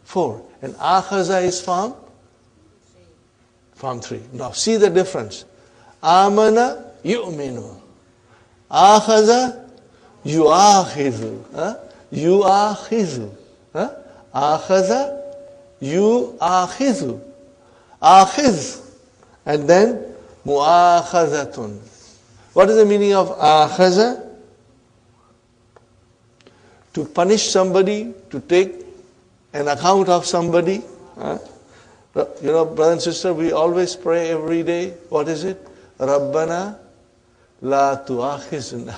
B: 4. And akhaza is form 3. Now see the difference. Amana, yu'minu. Akhaza, yu'akhizu. Yu'akhizu. Akhaza, yu'akhizu. Akhiz. And then mu'akhazatun. What is the meaning of akhaza? To punish somebody, to take an account of somebody. You know, brother and sister, we always pray every day. What is it? Rabbana la tu'akhizna.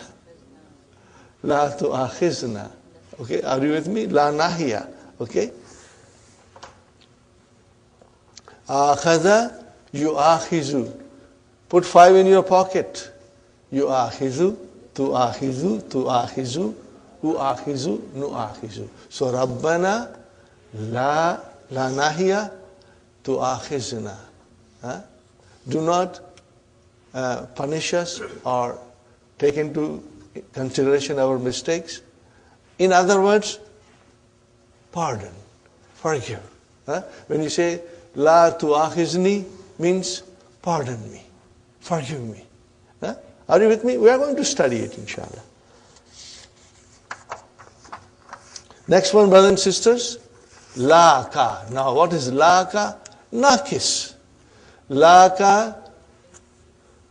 B: La tu'akhizna. Okay, are you with me? La nahiya. Okay. Akhadha yu'akhizu. Put 5 in your pocket. Yu'akhizu, tu'akhizu, tu'akhizu, u'akhizu, nu'akhizu. So Rabbana la nahiya tu'akhizna. Do not punish us or take into consideration our mistakes. In other words, pardon, forgive. When you say la tu'akhizni, means pardon me, forgive me. Are you with me? We are going to study it, inshallah. Next one, brothers and sisters, laka. Now, what is laka? Nakis. Laka,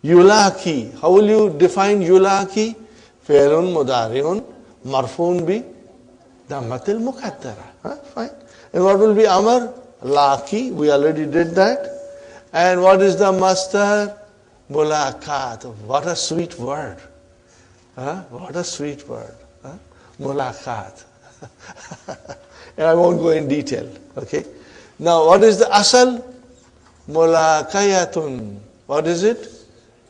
B: yulaki. How will you define yulaki? Fi'lun mudari'un marfun bi dammatil muqaddara. Fine. And what will be amar? Laki, we already did that. And what is the masdar? Mulakat. What a sweet word. Huh? What a sweet word. Huh? Mulakat. And I won't go in detail. Okay. Now, what is the asal? Mulakayatun. What is it?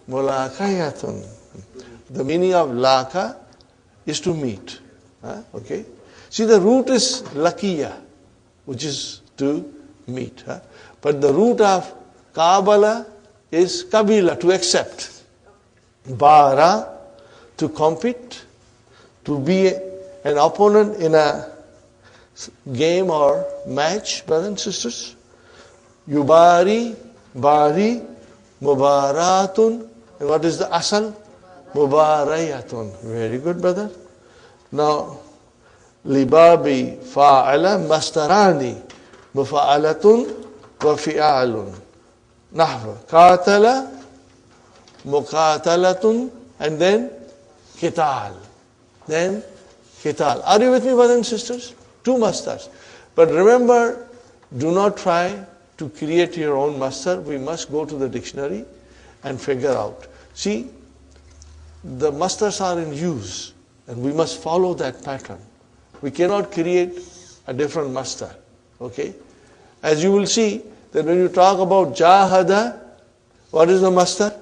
B: Mulakayatun. The meaning of laka is to meet. Okay. See, the root is lakiya, which is to meet. But the root of Kabbalah is kabila, to accept. Bara, to compete, to be an opponent in a game or match, brothers and sisters. Yubari, bari, mubaratun. And what is the asal? Mubarayatun. Very good, brother. Now, libabi fa'ala mastarani mufa'alatun wa fi'alun. Nahva. Qatala, muqatalatun, and then qital. Then qital. Are you with me, brothers and sisters? Two masters. But remember, do not try to create your own master. We must go to the dictionary and figure out. See, the masters are in use, and we must follow that pattern. We cannot create a different master. Okay? As you will see, that when you talk about jahada, what is the master?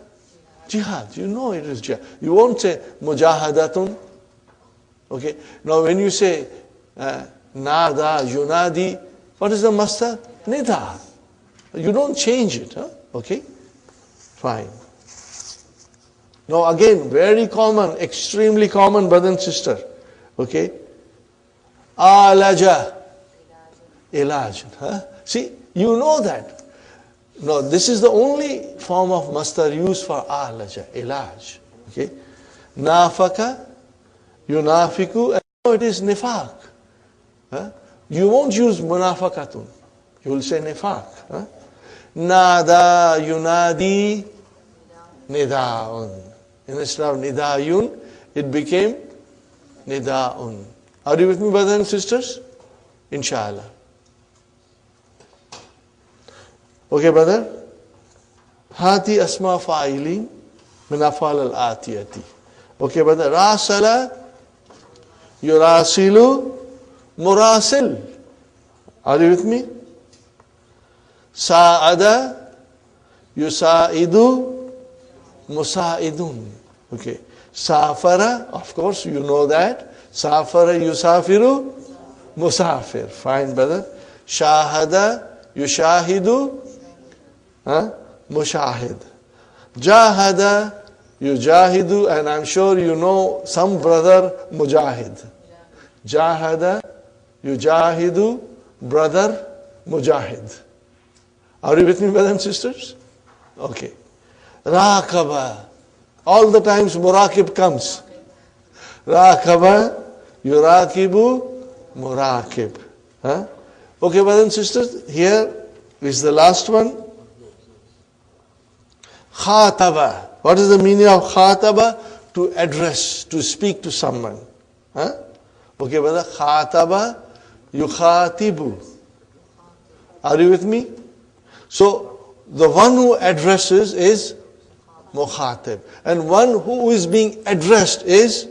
B: Jihad. You know it is jihad. You won't say mujahadatun. Okay? Now when you say nada, yunadi, what is the master? Nida. You don't change it. Huh? Okay? Fine. Now again, very common, extremely common, brother and sister. Okay? Alaja. Ilaj. Huh? See, you know that. No, this is the only form of masdar used for alaja, ilaj. Okay? Nafaka, yunafiku, and no, it is nifaq. Huh? You won't use munafakatun. You will say nifaq. Huh? Nada, yunadi, nidaun. Instead of nidayun, it became nidaun. Are you with me, brothers and sisters? Inshallah. Okay, brother? Hati asma fa'ilin min afal al-atiyati. Okay, brother? Rasala, yurasilu, murasil. Are you with me? Sa'ada, yusaidu, musaidun. Okay. Safara, of course, you know that. Safara, yusafiru, musafir. Fine, brother. Shahada, yushahidu, mushahid. Jahada, yujahidu, and I'm sure you know some brother mujahid. Jahada, yujahidu, brother mujahid. Are you with me, brothers and sisters? Okay. Raqaba. All the times muraqib comes. Raqaba, yuraqibu, muraqib. Okay, brothers and sisters, here is the last one. Khataba. What is the meaning of khataba? To address, to speak to someone. Okay, brother. Khataba, yukhatibu. Are you with me? So, the one who addresses is mukhatib. And one who is being addressed is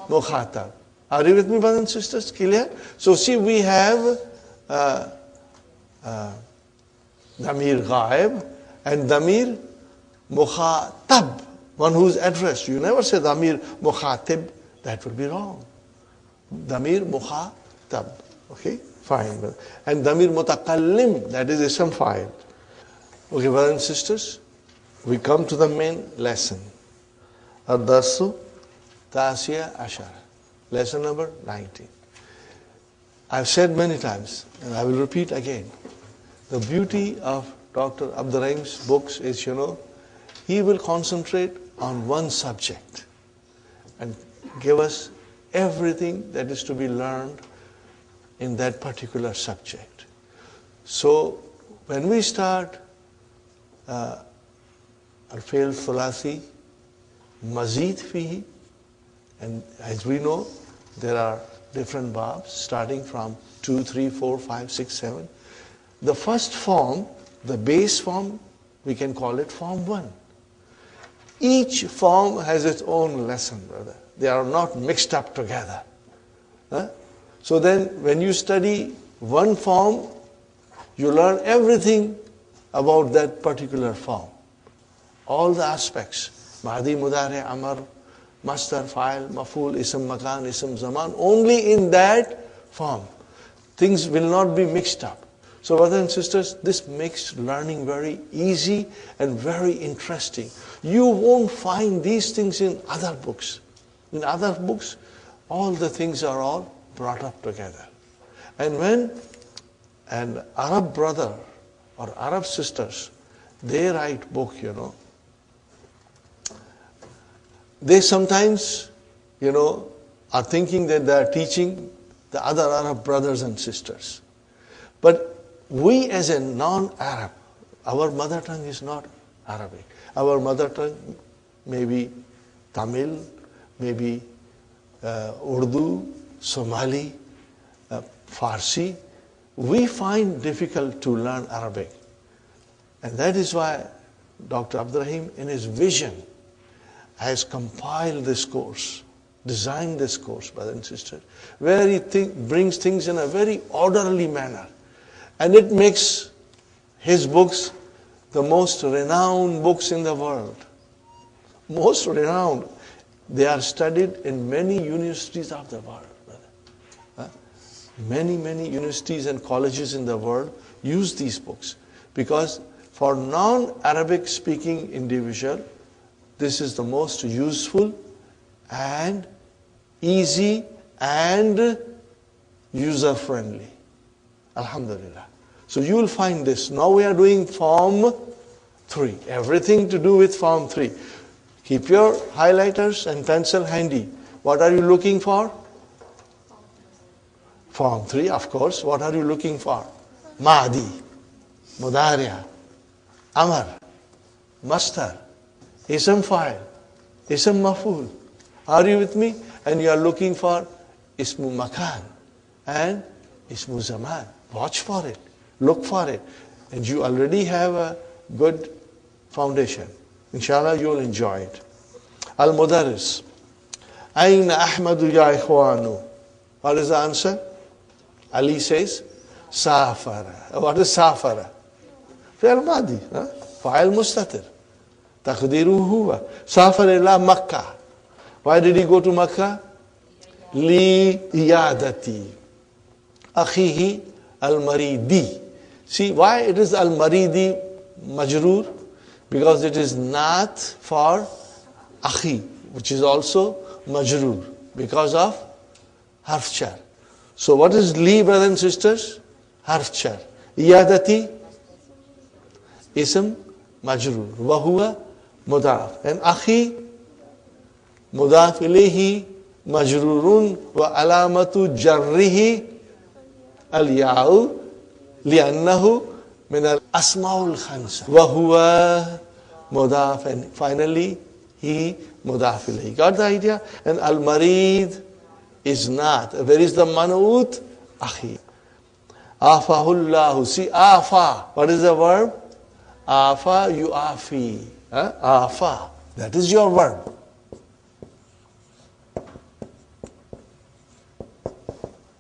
B: mukhatab. Are you with me, brothers and sisters? Clear? So, see, we have damir ghaib and damir mukhatab, one who is addressed. You never say damir mukhatib, that will be wrong. Damir mukhatab. Okay, fine. And damir mutakallim, that is ism fa'il. Okay, brothers and sisters, we come to the main lesson. Ad-darsu Tasiya Ashara. Lesson number 19. I've said many times, and I will repeat again. The beauty of Dr. Abdurrahim's books is, he will concentrate on one subject and give us everything that is to be learned in that particular subject. So, when we start Al-Fi'l Thulathi, Mazid Fihi, and as we know, there are different babs starting from 2, 3, 4, 5, 6, 7. The first form, the base form, we can call it form 1. Each form has its own lesson, brother. They are not mixed up together. Huh? So then when you study one form, you learn everything about that particular form. All the aspects. Madi, Mudare, Amar, Masdar, Fa'il, Maf'ul, Ism, Makan, Ism, Zaman. Only in that form. Things will not be mixed up. So brothers and sisters, this makes learning very easy and very interesting. You won't find these things in other books. In other books, all the things are all brought up together. And when an Arab brother or Arab sisters, they write book, they sometimes, are thinking that they are teaching the other Arab brothers and sisters. But we as a non-Arab, our mother tongue is not Arabic. Our mother tongue may be Tamil, maybe Urdu, Somali, Farsi. We find difficult to learn Arabic. And that is why Dr. Abdurrahim, in his vision, has compiled this course, designed this course, brothers and sisters, where he brings things in a very orderly manner. And it makes his books the most renowned books in the world. Most renowned. They are studied in many universities of the world. Many universities and colleges in the world use these books. Because for non-Arabic speaking individual, this is the most useful and easy and user-friendly. Alhamdulillah. So you will find this. Now we are doing form 3. Everything to do with form 3. Keep your highlighters and pencil handy. What are you looking for? Form 3, of course. What are you looking for? Madi, Mudariya, Amar, Masdar, Ism Fa'il, Ism Maf'ul. Are you with me? And you are looking for Ismu Makan and Ismu Zaman. Watch for it. Look for it. And you already have a good foundation. Inshallah, you will enjoy it. Al-Mudarris. Aina Ahmadu ya ikhwanu. What is the answer? Ali says, Safara. What is Safara? Fi'al Madi. Fa'il Mustatir. Taqdiru huwa. Safara ila Makkah. Why did he go to Makkah? Li iyadati. Akhihi al-Maridi. See why it is al-Maridi majroor? Because it is not for Akhi, which is also majroor. Because of harf jar. So what is li, brothers and sisters? Harf jar. Iyadati, ism majroor. Wahuwa mudaf. And akhi, mudaf ilayhi majroorun wa alamatu jarrihi al-ya'u li'annahu min al-asma'ul khamsa. Wahuwa mudaf. And finally, he mudaf ilayhi. Got the idea? And al-marid is not. Where is the man'ut? Akhi. Afahullahu. See, afa. What is the verb? Afa yu'afi. Afa. That is your verb.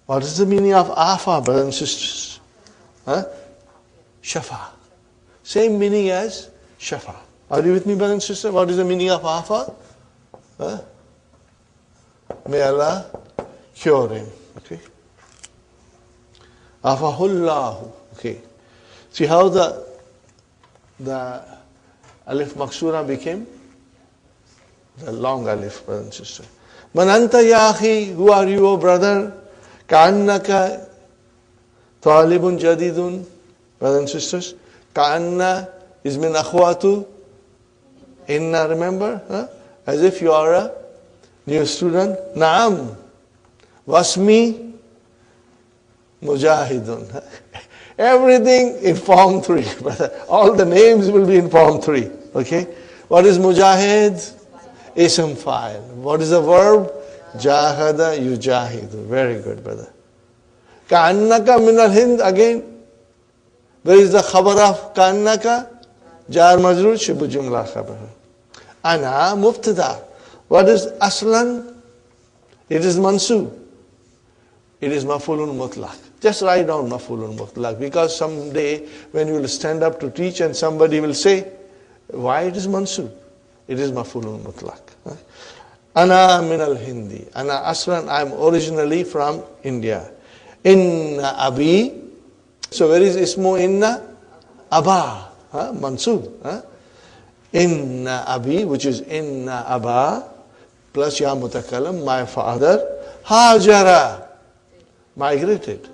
B: What is the meaning of afa, brothers and sisters? Shafa. Same meaning as shafa. Are you with me, brothers and sisters? What is the meaning of afa? May Allah cure him. Okay. Afahullahu. Okay. See how the alif maksura became? The long alif, brother and sister. Man anta ya akhi, who are you, O brother? Ka'annaka talibun jadidun. Brothers and sisters. Ka'anna is min akhwatu. Inna, remember? As if you are a new student. Naam. Wasmi Mujahidun. Everything in form 3, brother. All the names will be in form 3. Okay? What is Mujahid? Ism fa'il. What is the verb? Jahada yujahidu. Very good, brother. Ka'annaka min al-Hind, again. Where is the khabar of kannaka? Jar majrur shibu jumla khabar. Ana mubtada. What is aslan? It is mansub. It is maf'ulun mutlaq. Just write down maf'ulun mutlaq, because someday when you will stand up to teach and somebody will say, why it is mansub? It is maf'ulun mutlaq. Ana min al-Hindi. Ana aslan, I am originally from India. Inna abi. So where is ismu inna? Aba. Mansub. Inna abi, which is inna aba, plus ya mutakallam, my father. Hajara, migrated.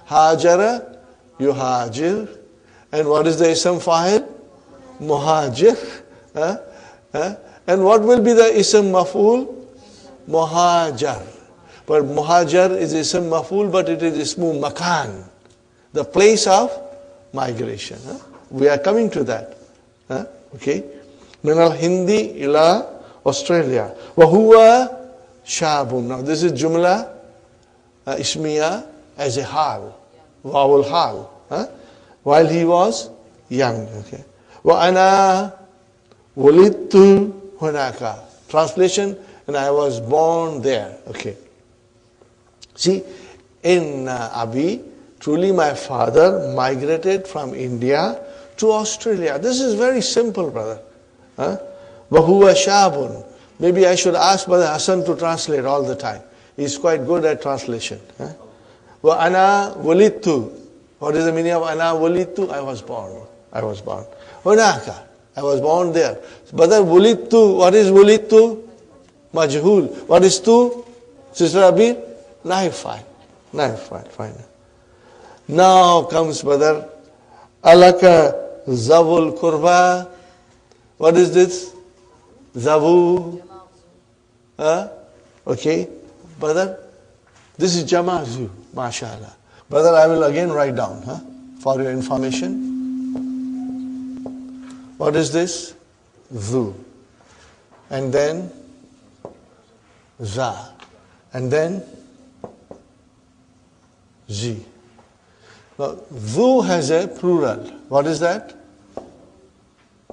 B: Hajara, yuhajir. And what is the ism fa'il? Muhajir. And what will be the ism maf'ul? Muhajar. But muhajar is ism maf'ul, but it is ismu makan, the place of migration. We are coming to that. Okay. Min al-Hindi ila Australia. Wa huwa shabun. Now this is jumla ismiya as a hal. Wawul hal. While he was young. Okay. Wa ana wulidtu hunaka. Translation, and I was born there. Okay. See, in Abi, truly my father migrated from India to Australia. This is very simple, brother. Wahuwa shabun. Maybe I should ask Brother Hassan to translate all the time. He's quite good at translation. Wa ana wulidtu. What is the meaning of ana wulidtu? I was born. I was born. Hunaka. I was born there. Brother, wulidtu. What is wulidtu? Majhul. What is tu? Sister Abir? Naifai. Naifai. Fine. Now comes brother. Alaka zavul kurba. What is this? Zavu. Okay. Brother, this is Jamazu. MashaAllah. Brother, I will again write down for your information. What is this? Zu. And then Za. And then Zi. Now, Zu has a plural. What is that?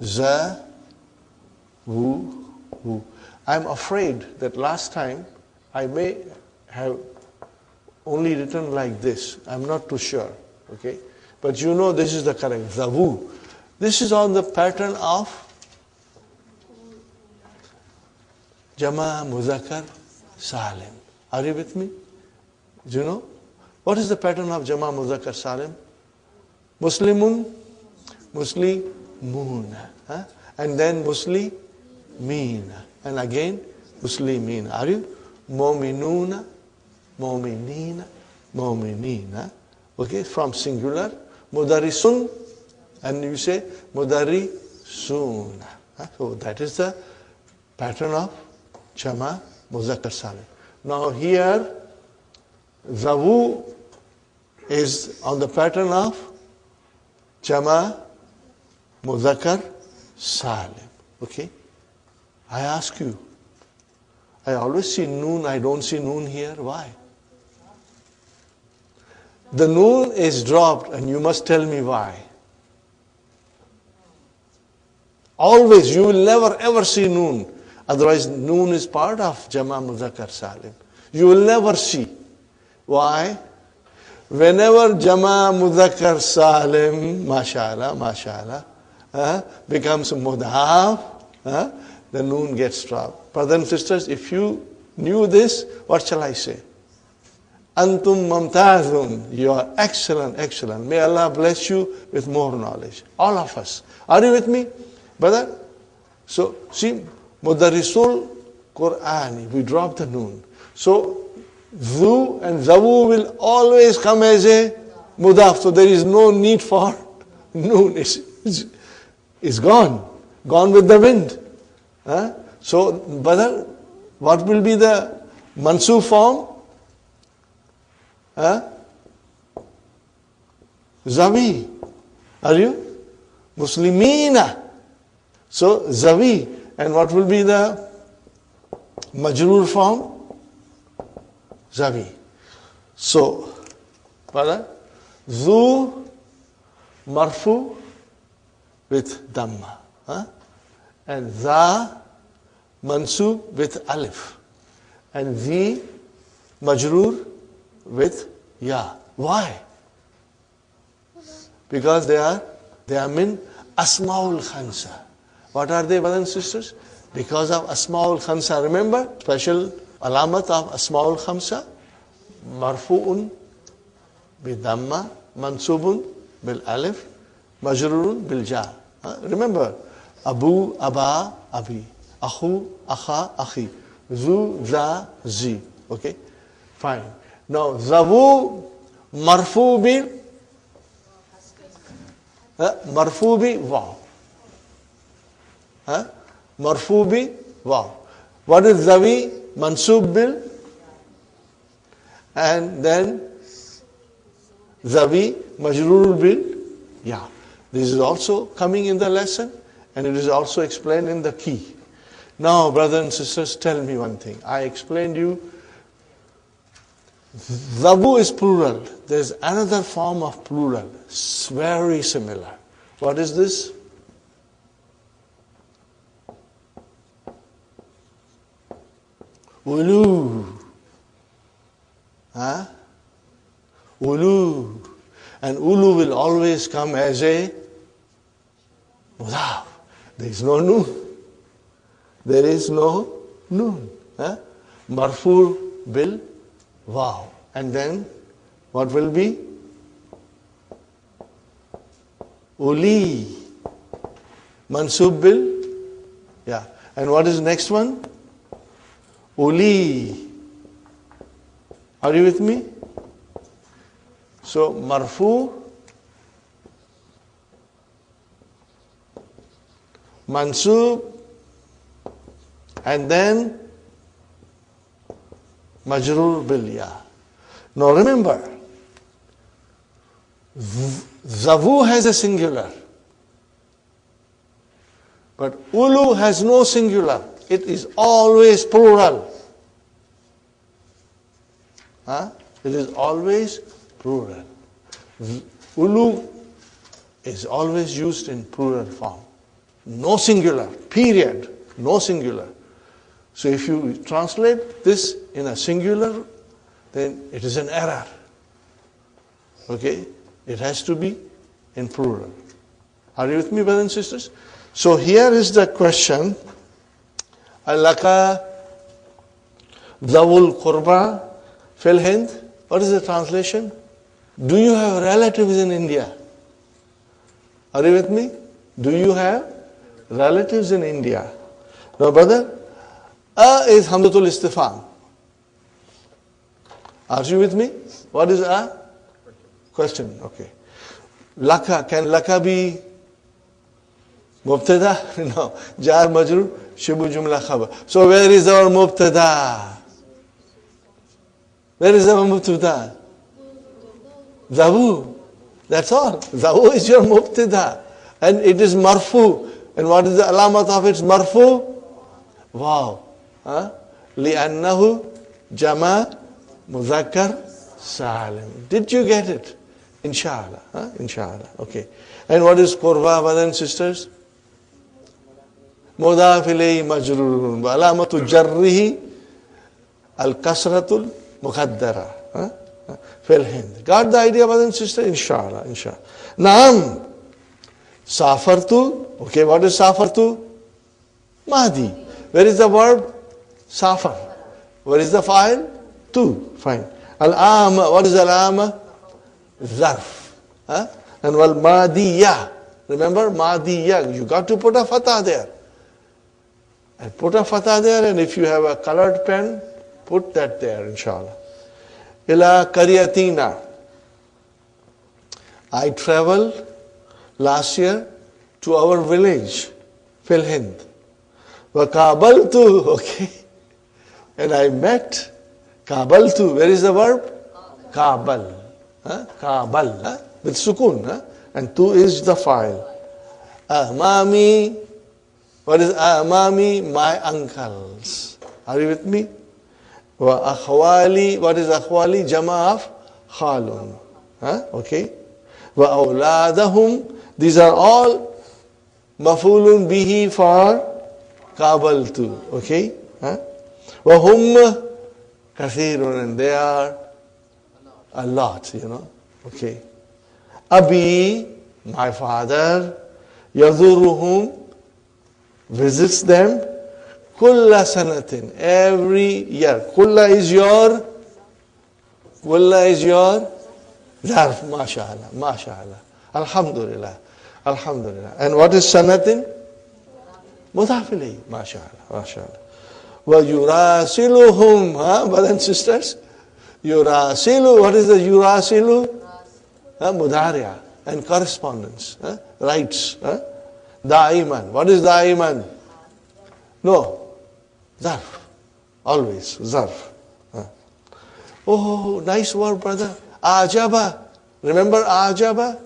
B: Za, Wu, Wu. I'm afraid that last time I may have only written like this. I'm not too sure. Okay? But you know this is the correct. Zavu. This is on the pattern of Jama Muzakkar Salim. Are you with me? Do you know? What is the pattern of Jama Muzakkar Salim? Muslimun, Muslimun. And then Muslimin. And again Muslimin. Are you? Mominuna, Mominina, Mominina. Okay, from singular. Mudarisun. And you say Mudarisun. So that is the pattern of Jama Muzakkar Salim. Now here Zavu is on the pattern of Jama Muzakkar Salim. Okay? I ask you, I always see noon, I don't see noon here. Why? The noon is dropped and you must tell me why. Always, you will never ever see noon. Otherwise, noon is part of Jama Muzakkar Salim. You will never see. Why? Whenever Jama Muzakkar Salim, mashallah, becomes mudhaf, the noon gets dropped. Brothers and sisters, if you knew this, what shall I say? Antum mamtazun. You are excellent, excellent. May Allah bless you with more knowledge. All of us. Are you with me, brother? So, see, Mudarisul Qur'ani, we drop the noon. So, Zu and Zavu will always come as a mudaf. So there is no need for noon. It's gone. Gone with the wind. So, brother, what will be the mansub form? Zavi. Are you? Muslimina. So, Zavi. And what will be the majrur form? Zavi. So, brother, Zu, marfu with dhamma. And za mansub with alif. And zi majroor with ya. Why? Because they are min asmaul khamsa. What are they, brothers and sisters? Because of asmaul khamsa. Remember, special alamat of asmaul khamsa. Marfu'un bi dhamma, mansubun bil alif, majrurun bil ja. Remember, abu, aba, abi, akhu, akha, akhi, zu, za, zi. Okay, fine. Now, zavu marfu bi waw. Marfu bi waw. What is zavi? Mansub bil. And then zavi majrur bil ya. This is also coming in the lesson, and it is also explained in the key. Now, brothers and sisters, tell me one thing. I explained you, zabu is plural. There is another form of plural, very similar. What is this? Ulu. Ulu. And ulu will always come as a mudaf. There is no noon. There is no noon. Marfu bil waw. And then what will be? Uli. Mansub bil. Yeah. And what is next one? Uli. Are you with me? So, marfu, mansub, and then majrur bil ya. Now remember, zavu has a singular, but ulu has no singular. It is always plural. It is always plural. Ulu is always used in plural form. No singular, period. No singular. So if you translate this in a singular, then it is an error. Okay? It has to be in plural. Are you with me, brothers and sisters? So here is the question. Alaka Zawul Qurba Fil Hind. What is the translation? Do you have relatives in India? Are you with me? Do you have relatives in India? No, brother. A is Hamdatul Istifam. Are you with me? What is a? Question. Okay. Laka. Can laka be Mubtada? No. Jar Majrur, Shibu Jumla Khabar. So where is our Mubtada? Where is our Mubtada? Zavu. That's all. Zavu is your Mubtada. And it is marfu. And what is the alamat of its marfu? Wow. لِأَنَّهُ Jama Muzakkar Salim. Did you get it? Inshallah. Inshallah. Okay. And what is Qurba, brothers and sisters? Mudaf ilayhi majrurun. Wa alamatu jarrihi al-kasratul muqaddara. Fil Hind. Got the idea, brothers and sisters? Inshallah. Inshallah. Naam. Safartu. Okay, what is safartu? Mahdi. Where is the verb? Safar. Where is the file? Tu. Fine. Al-ama. What is al-ama? Zarf. And wal madiyah. Remember madiyah. You got to put a fatah there. And put a fatah there, and if you have a colored pen, put that there, inshallah. Ila Karyatina. I traveled last year to our village, Fil Hind. Wa Kabaltu, okay. And I met Kabaltu. Where is the verb? Kabal. Kabal. With sukun. And tu is the file. Ahmami. What is ahmami? My uncles. Are you with me? Wa akhwali. What is akhwali? Jama of khalun. Okay. وَأَوْلَادَهُمْ. These are all mafulun bihi for qabaltu. Okay? وَهُمْ kathirun, and they are a lot, Okay. Abi, my father, yazuruhum, visits them, kulla sanatin, every year. Kulla is your zarf, mashallah, mashallah. Alhamdulillah, alhamdulillah. And what is sanatin? Mudhaf ilayhi, mashallah, mashallah. Wa yurasiluhum, brothers and sisters. Yurasilu, what is the yurasilu? Mudariya, and correspondence, rights. Da'iman, what is da'iman? No, zarf, always, zarf. Oh, nice word, brother. Ajaba, remember ajaba?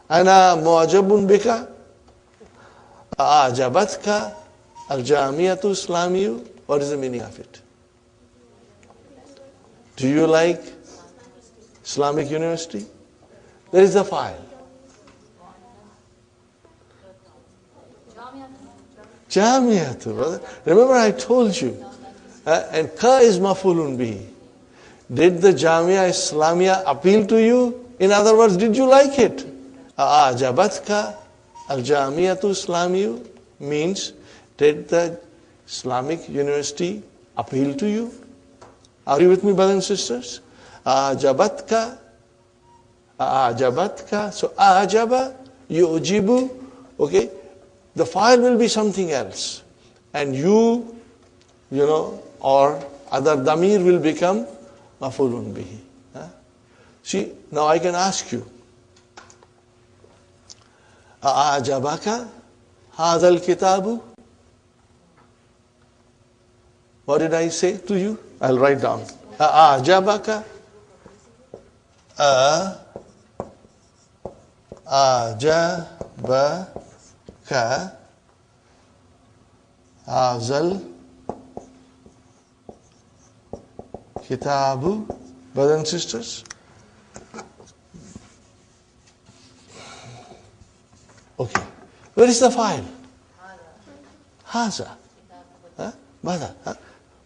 B: Ana mu'ajabun bika. Ajabatka al-jamiyatu islamiyu. What is the meaning of it? Do you like Islamic University? There is the file. Jamiyatu, brother. Remember I told you. And ka is mafulun bihi. Did the Jamia Islamia appeal to you? In other words, did you like it? Ajabatka al-jamiyatu islamiyu means, did the Islamic University appeal to you? Are you with me, brothers and sisters? Ajabatka. So ajaba, yujibu. Okay? The file will be something else. And you or other damir will become mafulun bihi. See, now I can ask you. Ajabaka hadal kitabu? What did I say to you? I'll write down. Ajabaka ajabaka hazal kitabu, brothers and sisters. Okay. Where is the file? Haza. Mother.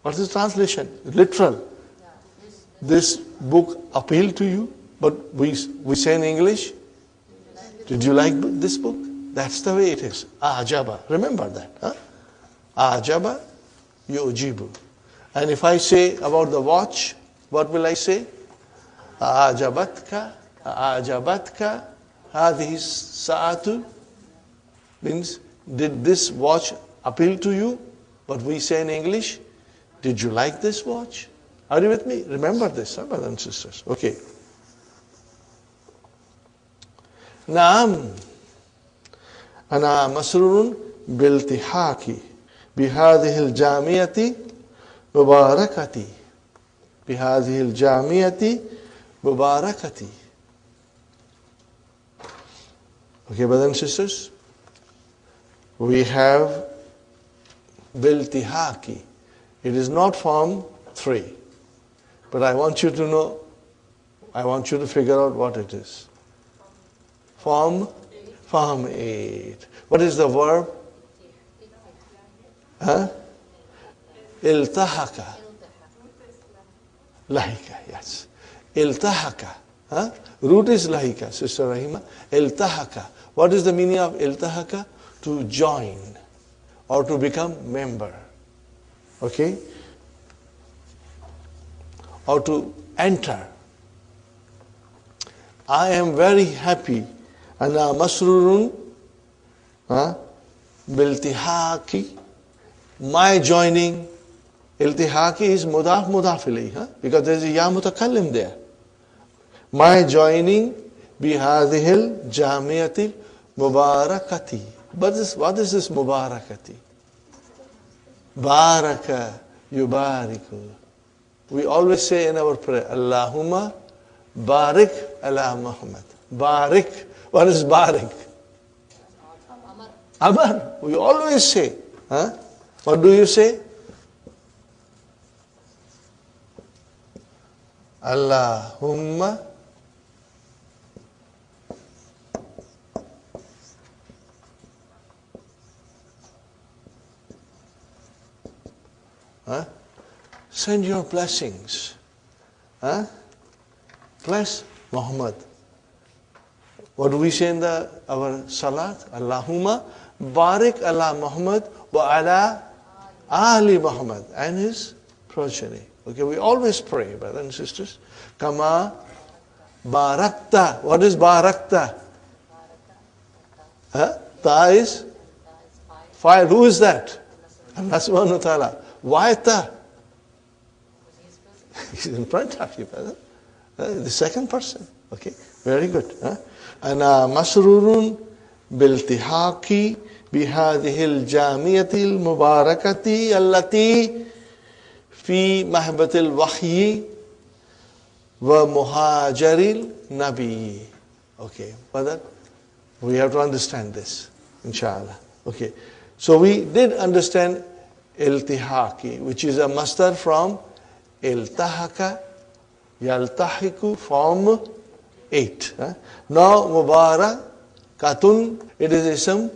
B: What is the translation? Literal. This book appealed to you, but we say in English, did you like this book? That's the way it is. Ajaba. Remember that. Ajaba yujibu. And if I say about the watch, what will I say? Ajabatka hadhihi sa'atu, means, did this watch appeal to you? But we say in English, did you like this watch? Are you with me? Remember this, brothers and sisters. Okay. Naam. Ana masrurun biltihaki bihadhihi al-jamiyati mubarakati. Bihadhihi al-jamiyati mubarakati. Okay, brothers and sisters. We have biltihaki. It is not form 3. But I want you to know, I want you to figure out what it is. Form 8. What is the verb? Iltahaka. Lahika, yes. Iltahaka. Root is lahika, Sister Rahima. Iltahaka. What is the meaning of iltahaka? To join or to become member. Okay? Or to enter. I am very happy. Ana masrurun biltihaki. My joining. Iltihaki is mudaf ilayhi, because there is a ya mutakallim there. My joining bihadhihil jamiyatil mubarakati. But what is this mubarakati? Baraka yubariku. We always say in our prayer, Allahumma barik ala Muhammad. Barik. What is barik? Amar. We always say. What do you say? Allahumma Huh? Send your blessings. Huh? Bless Muhammad. What do we say in our salat? Allahumma barik ala Muhammad wa ala ali Muhammad and his progeny. Okay, we always pray, brothers and sisters. Kama barakta. What is barakta? Huh? Ta is fire. Who is that? Allah subhanahu wa ta'ala. Why ta? He's in front of you, brother. The second person. Okay, very good. Ana masrurun biltihaqi bihadihi al-jamiyati al-mubarakati allati fi mahbat al-wahyi wa muhajiril nabi. Okay, brother, we have to understand this, inshallah. Okay, so we did understand iltihaqi, which is a masdar from iltahaka, yaltahiku, form 8. Now mubarakatun, it is ism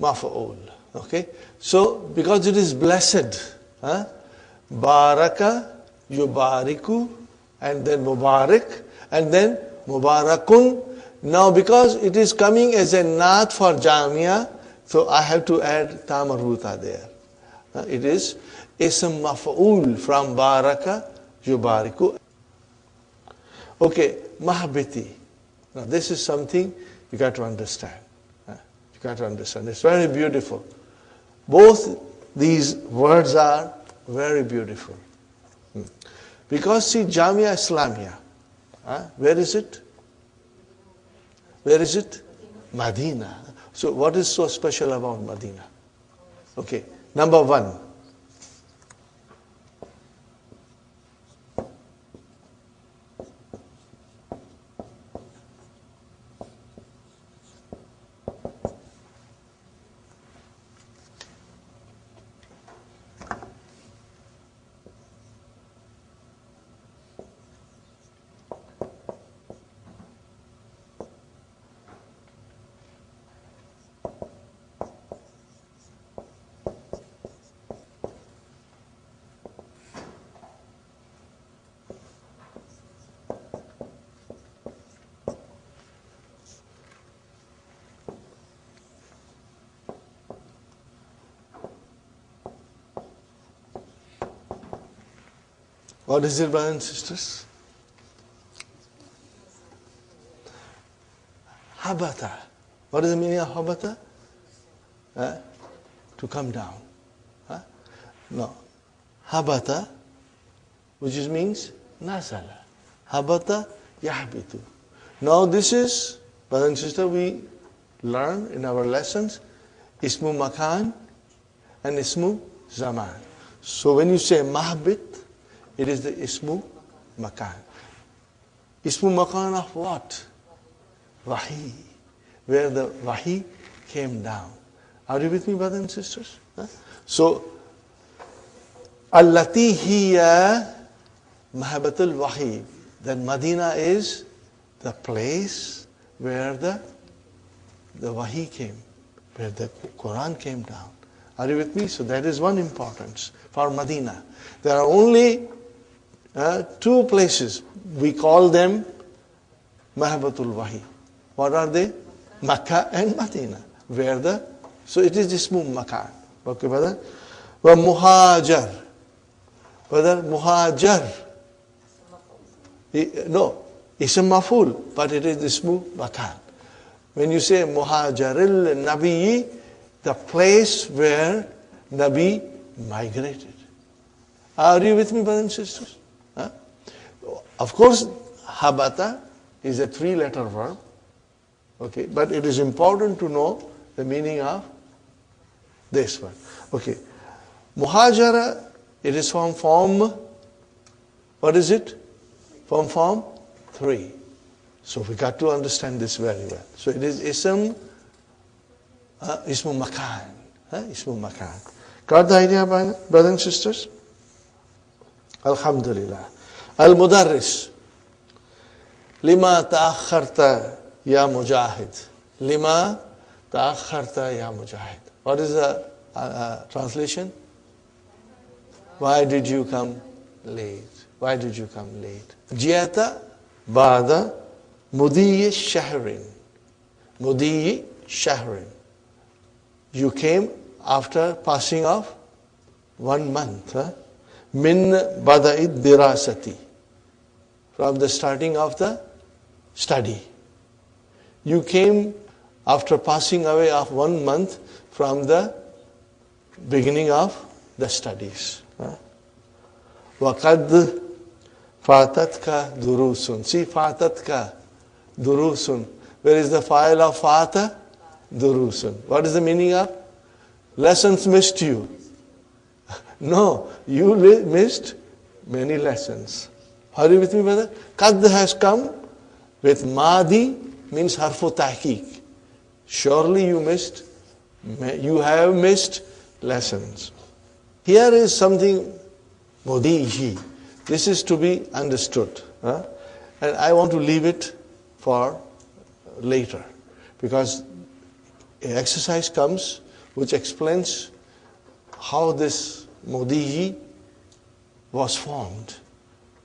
B: maf'ul. Okay, so because it is blessed, baraka, yubariku, and then mubarak, and then mubarakun. Now because it is coming as a naat for jamia, so I have to add ta marbuta there. It is ism maf'ul from baraka, yubariku. Okay, mahbiti. Now this is something you got to understand. You got to understand. It's very beautiful. Both these words are very beautiful. Because see, Jamia Islamia, where is it? Where is it? Madina. So what is so special about Madina? Okay, number one. What is it, brothers and sisters? Habata. What is the meaning of habata? To come down. No. Habata, which means nazala. Habata yahbitu. Now this is, brothers and sisters, we learn in our lessons, ismu makan and ismu zaman. So when you say mahbit, it is the ismu makan. Ismu makan of what? Wahi. Where the wahi came down. Are you with me, brothers and sisters? So, allati hiya mahabbatul wahi. That Madina is the place where the wahi came, where the Quran came down. Are you with me? So that is one importance for Madina. There are only two places. We call them Mahabbatul Wahi. What are they? Makkah and Madina. So it is Ismu Makan. Okay, brother? Wa Muhajar. Brother, Muhajar. No, Ism Maful, but it is Ismu Makan. When you say Muhajaril Nabi, the place where Nabi migrated. Are you with me, brothers and sisters? Of course, habata is a 3-letter verb. Okay, but it is important to know the meaning of this one. Okay, muhajara, it is from form, what is it? From form 3. So we got to understand this very well. So it is ism, ismu makan. Ismu makan. Got the idea, brothers and sisters? Alhamdulillah. Al-Mudarris. Lima ta'akharta ya mujahid. Lima ta'akharta ya mujahid. What is the translation? Why did you come late? Why did you come late? Jiyata ba'da mudiyi shahrin. Mudiyi shahrin. You came after passing of 1 month. Min bada'id dirasati. From the starting of the study. You came after passing away of 1 month from the beginning of the studies. وَقَدْ فَاتَتْكَ durusun. See, فَاتَتْكَ durusun. Where is the file of fata? Durusun. What is the meaning of? Lessons missed you. No, you missed many lessons. Are you with me, brother? Qad has come with madi, means harfu tahqiq. Surely you have missed lessons. Here is something mudihi. This is to be understood. And I want to leave it for later. Because an exercise comes which explains how this mudihi was formed.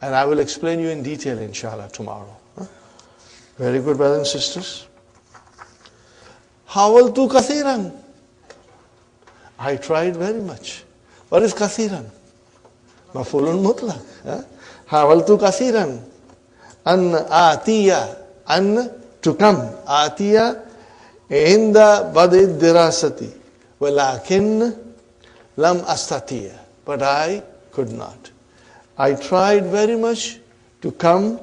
B: And I will explain you in detail, inshallah, tomorrow. Very good, brothers and sisters. Hawaltu kathiran. I tried very much. What is kathiran? Mafulun mutlaq. Hawaltu kathiran. An atiya. An to come. Atiya inda badid dirasati. Walakin lam astatiya. But I could not. I tried very much to come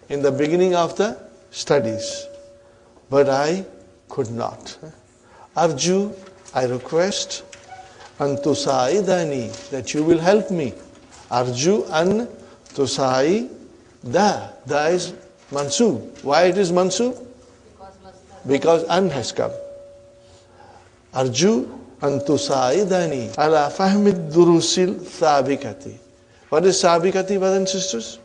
B: in the beginning of the studies, but I could not. Arju, I request, an tusaidani, that you will help me. Arju an tusaida. Da is mansub. Why it is mansub? Because an has come. Arju an tusaidani ala fahmid durusil thabikati. What is sabikati, brothers and sisters?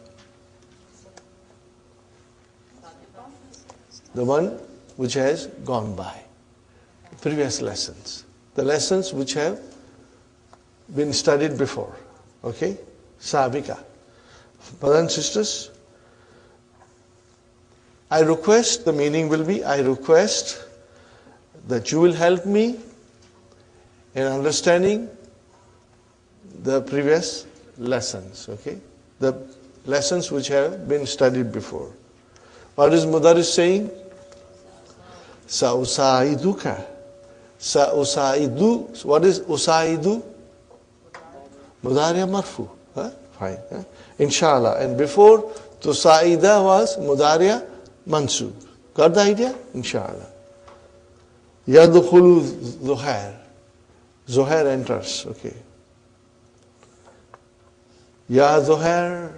B: The one which has gone by. Previous lessons. The lessons which have been studied before. Okay? Sabika. Brothers and sisters, I request, the meaning will be, I request that you will help me in understanding the previous lessons, okay? The lessons which have been studied before. What is Mudaris saying? Sa'usaiduka. Sa'usaidu. What is usaidu? Mudariya marfu. Fine. Inshallah. And before, tusaida was Mudariya mansub. Got the idea? Inshallah. Yadkhulu Zuhair. Zuhair enters, okay. Ya Zuhair,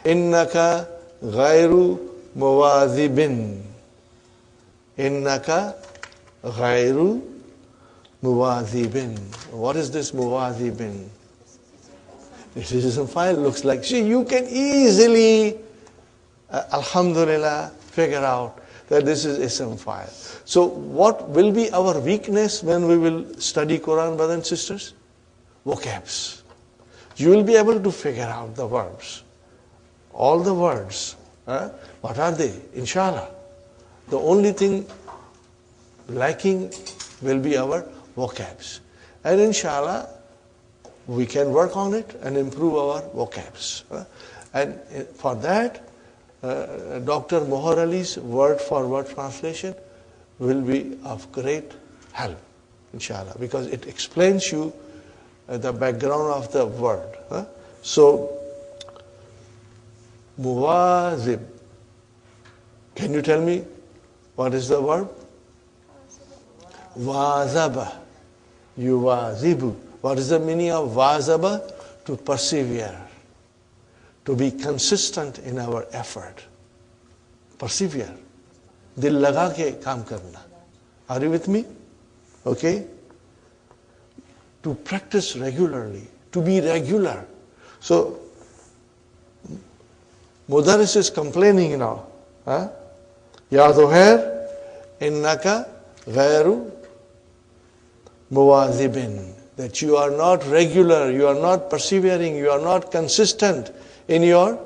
B: innaka ghayru muwadhibin. Innaka ghayru muwadhibin. What is this muwadhibin? It is a file, looks like. See, you can easily, alhamdulillah, figure out that this is ism file. So what will be our weakness when we will study Quran, brothers and sisters? Vocabs. You will be able to figure out the verbs. All the words. What are they? Inshallah. The only thing lacking will be our vocabs. And inshallah, we can work on it and improve our vocabs. And for that, Dr. Mohar Ali's word-for-word translation will be of great help, inshallah, because it explains you the background of the word. So, muwazib. Can you tell me what is the verb? Wazaba. Yuwazibu. What is the meaning of wazaba? To persevere. To be consistent in our effort. Persevere. Dil laga ke kaam karna. Are you with me? Okay? To practice regularly. To be regular. So, Mudaris is complaining now. Ya Zuhair, innaka ghayru muwadhibin. that you are not regular, you are not persevering, you are not consistent in your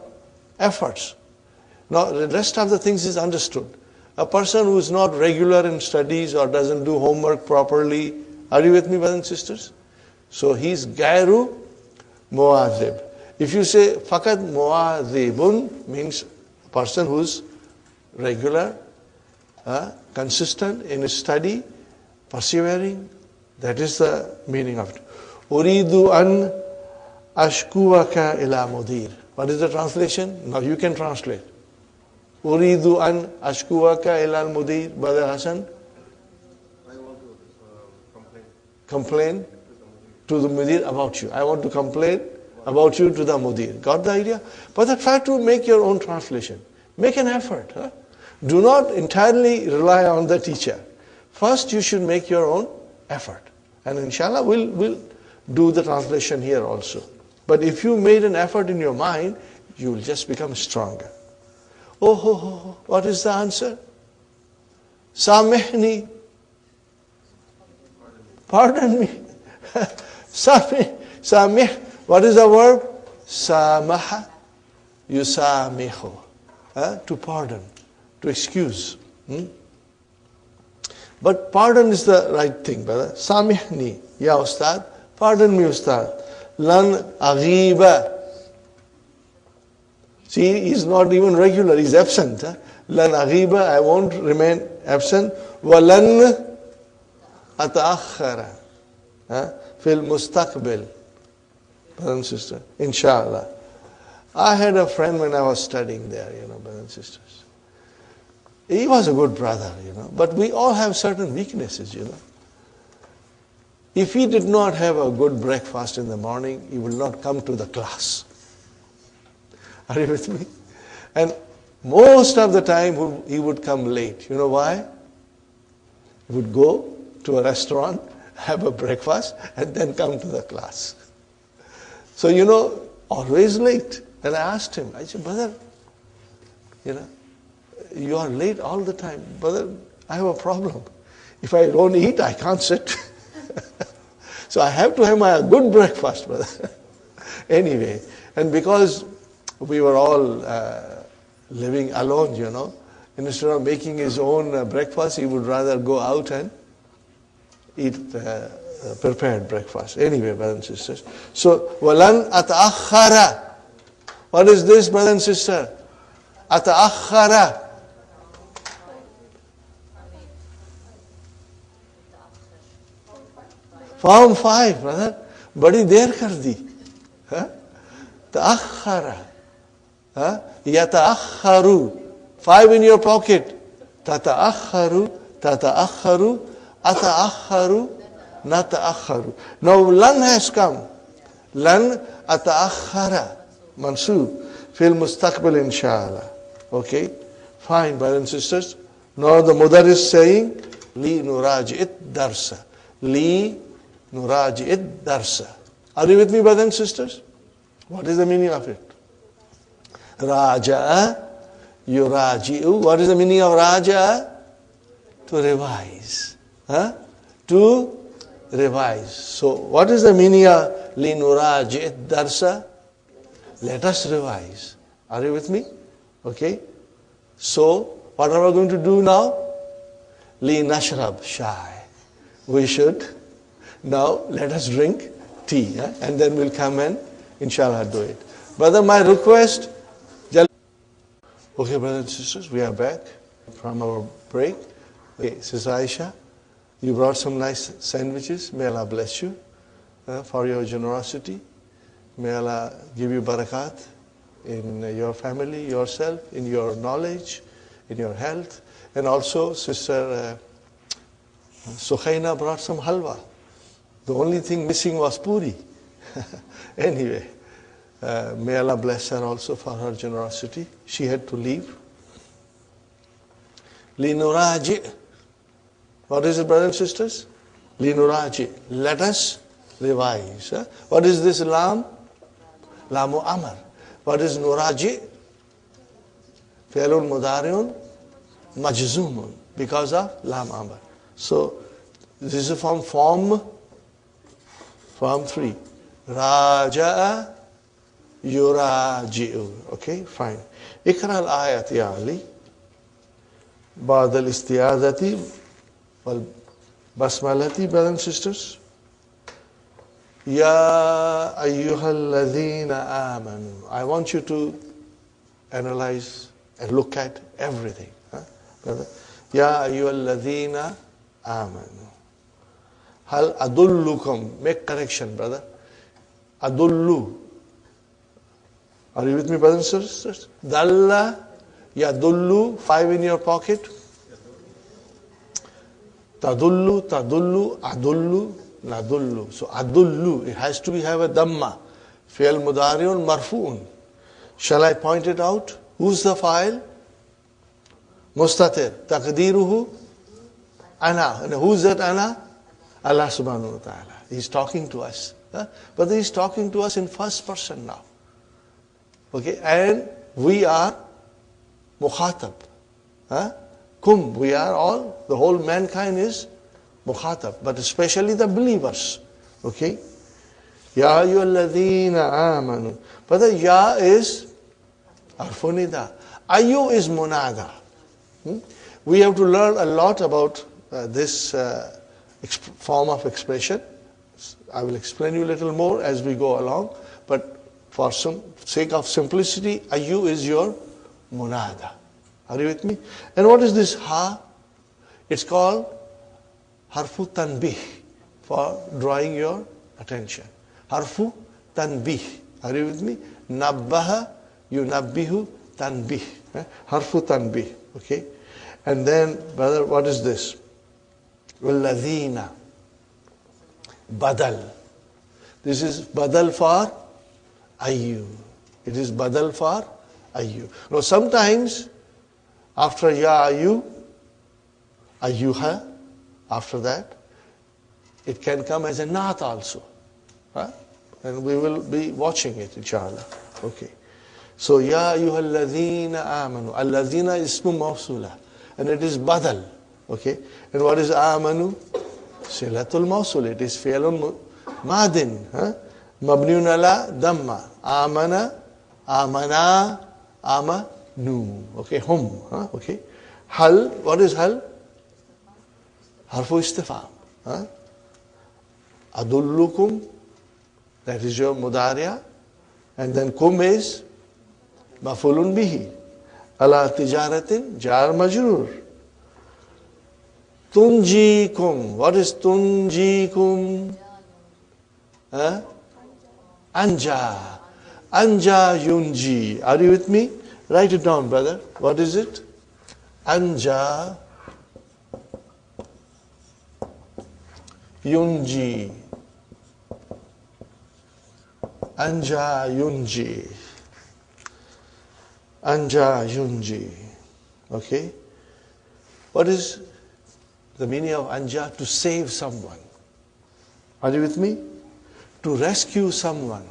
B: efforts. Now, the rest of the things is understood. A person who is not regular in studies or doesn't do homework properly, are you with me, brothers and sisters? So he's gairu muadhib. If you say fakat muadhibun, means a person who's regular, consistent in his study, persevering. That is the meaning of it. Uridu an ashkuwaka ila mudir. What is the translation? Now you can translate. Uridu an ashkuwaka ila mudir. Brother Hassan?
A: I want to complain.
B: Complain to the mudir about you. I want to complain about you to the mudir. Got the idea? But try to make your own translation. Make an effort. Do not entirely rely on the teacher. First you should make your own effort. And inshallah we'll do the translation here also. But if you made an effort in your mind, you will just become stronger. Oh, what is the answer? Samihni. Pardon me. Samih. What is the verb? Samaha. Yusamihu. To pardon. To excuse. But pardon is the right thing, brother. Samihni. Ya Ustad. Pardon me, Ustad. Lan aghiba. See, he's not even regular, he's absent. Lan aghiba, I won't remain absent. Walan ata'akhara. Fil mustaqbil. Brother and sister. Inshallah. I had a friend when I was studying there, brothers and sisters. He was a good brother, but we all have certain weaknesses, If he did not have a good breakfast in the morning, he will not come to the class. Are you with me? And most of the time he would come late. You know why? He would go to a restaurant, have a breakfast, and then come to the class. So, always late. And I asked him, I said, brother, you are late all the time. Brother, I have a problem. If I don't eat, I can't sit. So I have to have my good breakfast, brother. Anyway, and because we were all living alone, instead of making his own breakfast, he would rather go out and eat prepared breakfast. Anyway, brothers and sisters. So, walan ata'akhara. What is this, brother and sister? Ata'akhara. Form 5, brother. Badi der kar di. Ta'akhara. Yata'akharu. 5 in your pocket. Tata'akharu. Tata'akharu. Ata'akharu. Nata'akharu. Now lan has come. Lan ata'akhara. Mansub. Fil mustaqbil inshallah. Okay? Fine, brothers and sisters. Now the mother is saying, Li nuraji'it darsa. Li nuraji'it darsa. Are you with me, brothers and sisters? What is the meaning of it? Raja'a, yuraji'u. What is the meaning of raja'a? To revise. To revise. So, what is the meaning of li nuraji'it darsa? Let us revise. Are you with me? Okay. So, what are we going to do now? Li nashrab shai. We should now let us drink tea. And then we'll come and inshallah do it. Brother, my request. Okay, brothers and sisters, we are back from our break. Okay, Sister Aisha, you brought some nice sandwiches. May Allah bless you for your generosity. May Allah give you barakat in your family, yourself, in your knowledge, in your health. And also, Sister Sukhaina brought some halwa. The only thing missing was puri. Anyway, may Allah bless her also for her generosity. She had to leave. Linuraji. What is it, brothers and sisters? Linuraji. Let us revise. What is this lam? Lamu amar. What is nuraji? Fi'lun mudari'un majzumun. Because of lam amar. So, this is from form Form 3. Raja'a yuraji'u. Okay, fine. اقرأ الآية يا علي بعد الاستعاذة والبسملة, brothers and sisters. Ya ayyuhalladhina amanu. I want you to analyze and look at everything. Brother. Ya ayyuhalladhina amanu. Hal adullukum. Make correction, brother. Adullu. Are you with me, brothers and sisters? Dalla, yadullu, 5 in your pocket. Tadullu, tadullu, adullu, nadullu. So adullu, it has to have a dhamma. Fi'al mudari'un marfu'un. Shall I point it out? Who's the file? Mustatir. Taqdiruhu? Ana. And who's that ana? Allah subhanahu wa ta'ala. He's talking to us. But he's talking to us in first person now. Okay, and we are mukhatab. Kum, we are all, the whole mankind is mukhatab, but especially the believers. Okay? Ya ayyuhalladhina amanu. But the ya is arfunida. Ayyu is munada. We have to learn a lot about this form of expression. I will explain you a little more as we go along, but for some sake of simplicity, ayyu is your munada. Are you with me? And what is this ha? It's called harfu tanbih, for drawing your attention. Harfu tanbih. Are you with me? Nabbaha, yunabbihu, tanbih. Harfu tanbih. Okay? And then, brother, what is this? Walladhina. Badal. This is badal for ayyu. It is badal for ayyu. Now sometimes after ya ayyu, ayyuha, after that, it can come as a naat also. And we will be watching it, inshallah. Okay. So ya ayyuhalladhina amanu. Alladhina ismu mawsula. And it is badal. Okay. And what is amanu? Silatul mawsul. It is fi'lun madin. Mabniun ala damma. Amana, amana, amanu. Okay, hum. Okay. Hal, what is hal? Harfu istifam. Adullukum, that is your mudariya. And then kum is mafulun bihi. Ala tijaratin jar majrur. Tunjikum. What is tunjikum? Anja. Anja yunji. Are you with me? Write it down, brother. What is it? Anja yunji. Anja yunji. Anja yunji. Okay? What is the meaning of anja? To save someone. Are you with me? To rescue someone.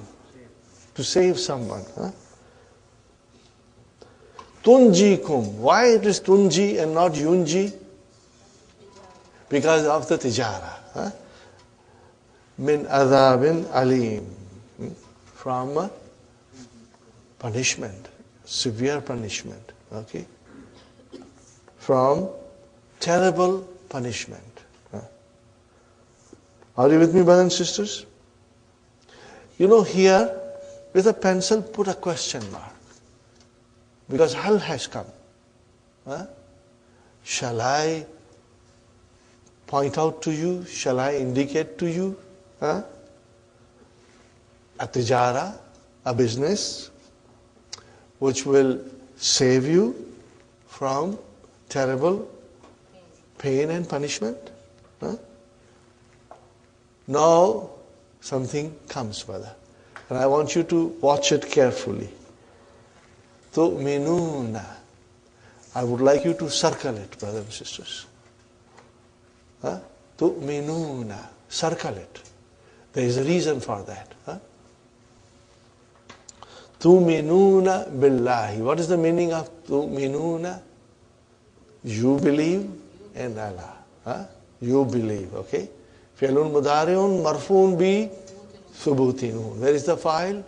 B: To save someone. Tunjikum. Why it is tunji and not yunji? Because of the tijara. Min adhabin alim. From punishment. Severe punishment. Okay? From terrible punishment. Are you with me, brothers and sisters? You know, here, with a pencil, put a question mark. Because hal has come. Shall I point out to you? Shall I indicate to you? A tijara, a business, which will save you from terrible pain and punishment? Now, something comes, brother. And I want you to watch it carefully. Tu'minuna. I would like you to circle it, brothers and sisters. Tu'minuna. Circle it. There is a reason for that. Tu'minuna billahi. What is the meaning of tu'minuna? You believe in Allah. You believe, okay? Fi'lun mudari'un marfu'un bi Thubuti noon. Where is the file?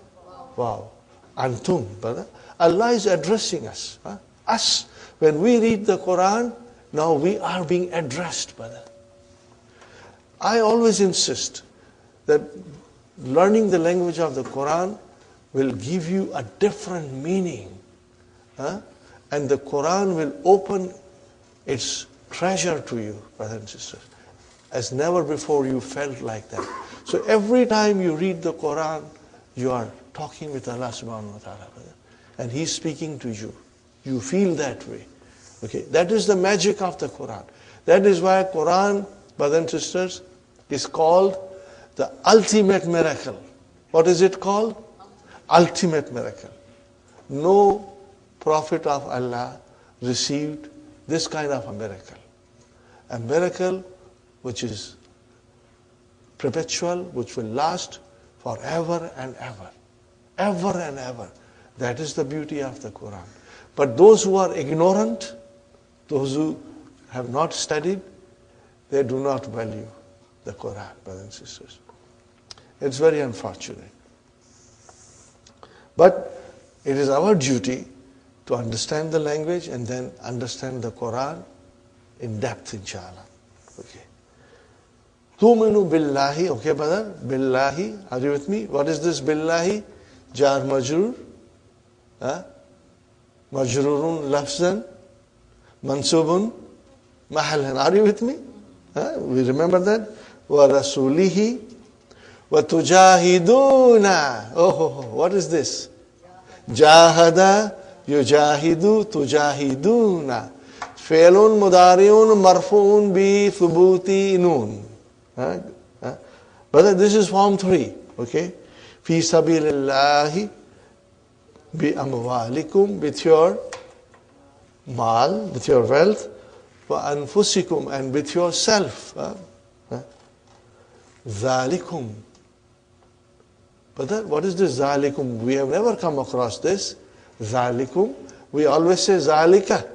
B: Wow. Antum, brother. Allah is addressing us. Huh? Us. When we read the Quran, now we are being addressed, brother. I always insist that learning the language of the Quran will give you a different meaning. Huh? And the Quran will open its treasure to you, brothers and sisters, as never before you felt like that. So every time you read the Quran, you are talking with Allah subhanahu wa ta'ala, brother. And He's speaking to you. You feel that way. Okay, that is the magic of the Quran. That is why Quran, brothers and sisters, is called the ultimate miracle. What is it called? Ultimate miracle. No prophet of Allah received this kind of a miracle. A miracle which is perpetual, which will last forever and ever. Ever and ever. That is the beauty of the Quran. But those who are ignorant, those who have not studied, they do not value the Quran, brothers and sisters. It's very unfortunate. But it is our duty to understand the language and then understand the Quran in depth, inshallah. Okay. Tuminu billahi, okay, brother? Billahi, are you with me? What is this billahi? Jar majrur. Majrurun lafzan. Mansubun mahallan. Are you with me? We remember that? Wa rasulihi wa tujahiduna. Oh, what is this? Jahada yujahidu tujahiduna. Fi'lun mudari'un marfu'un bi thubuti noon. Brother, this is form 3. Okay? Fi sabilillahi bi amwalikum, with your mal, with your wealth, wa anfusikum, and with yourself. Zalikum. Brother, what is this zalikum? We have never come across this. Zalikum. We always say zalika.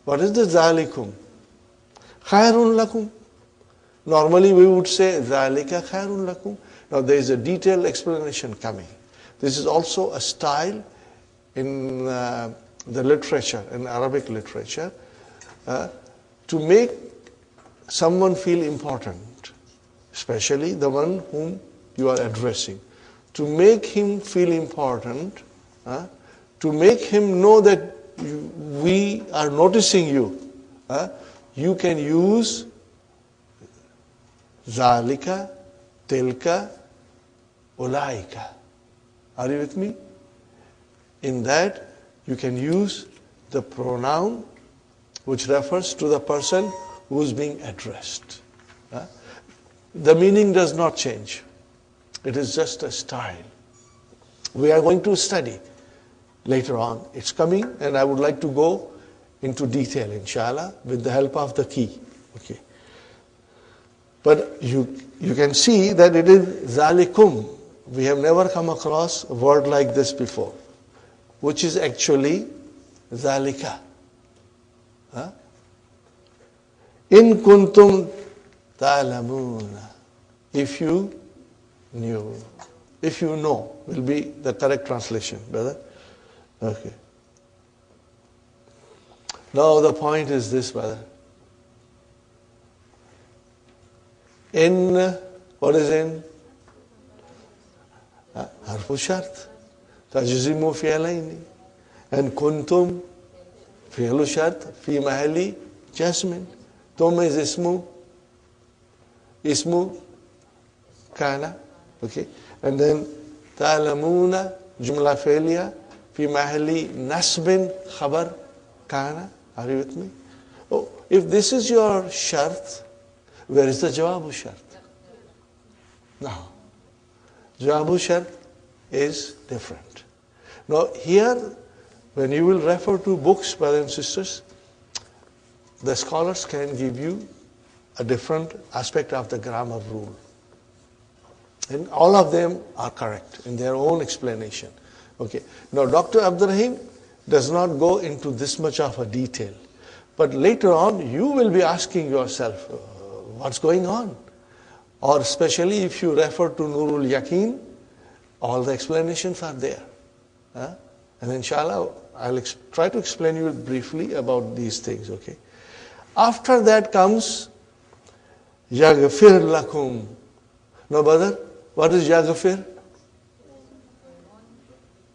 B: What is the zalikum? Khairun lakum. Normally we would say zalika khairun lakum. Now there is a detailed explanation coming. This is also a style in the literature, in Arabic literature, to make someone feel important, especially the one whom you are addressing. To make him feel important, to make him know that we are noticing you, you can use zalika, tilka, ulaika. Are you with me? In that, you can use the pronoun which refers to the person who is being addressed. The meaning does not change. It is just a style. We are going to study later on. It's coming, and I would like to go into detail, inshallah, with the help of the key. Okay. But you can see that it is zalikum. We have never come across a word like this before, which is actually zalika. In kuntum ta'lamuna. If you knew. If you know, will be the correct translation, brother. Okay. Now the point is this, brother. In, what is in? Harfu shart. Tajzimu fi'alaini. And kuntum fi'lu shart fi mahalli jasmin. Tum is ismu kana. Okay. And then ta'lamuna jumla fi'liya fi mahalli nasbin khabar kana. Are you with me? Oh, if this is your shart, where is the jawabu shart? Now, jawabu shart is different. Now here, when you will refer to books, brothers and sisters, the scholars can give you a different aspect of the grammar rule. And all of them are correct in their own explanation. Okay. Now Dr. Abdurrahim does not go into this much of a detail. But later on, you will be asking yourself, what's going on? Or especially if you refer to Nurul Yaqeen, all the explanations are there. And inshallah, I'll try to explain you briefly about these things, okay? After that comes Yaghfir lakum. No, brother? What is Yaghfir?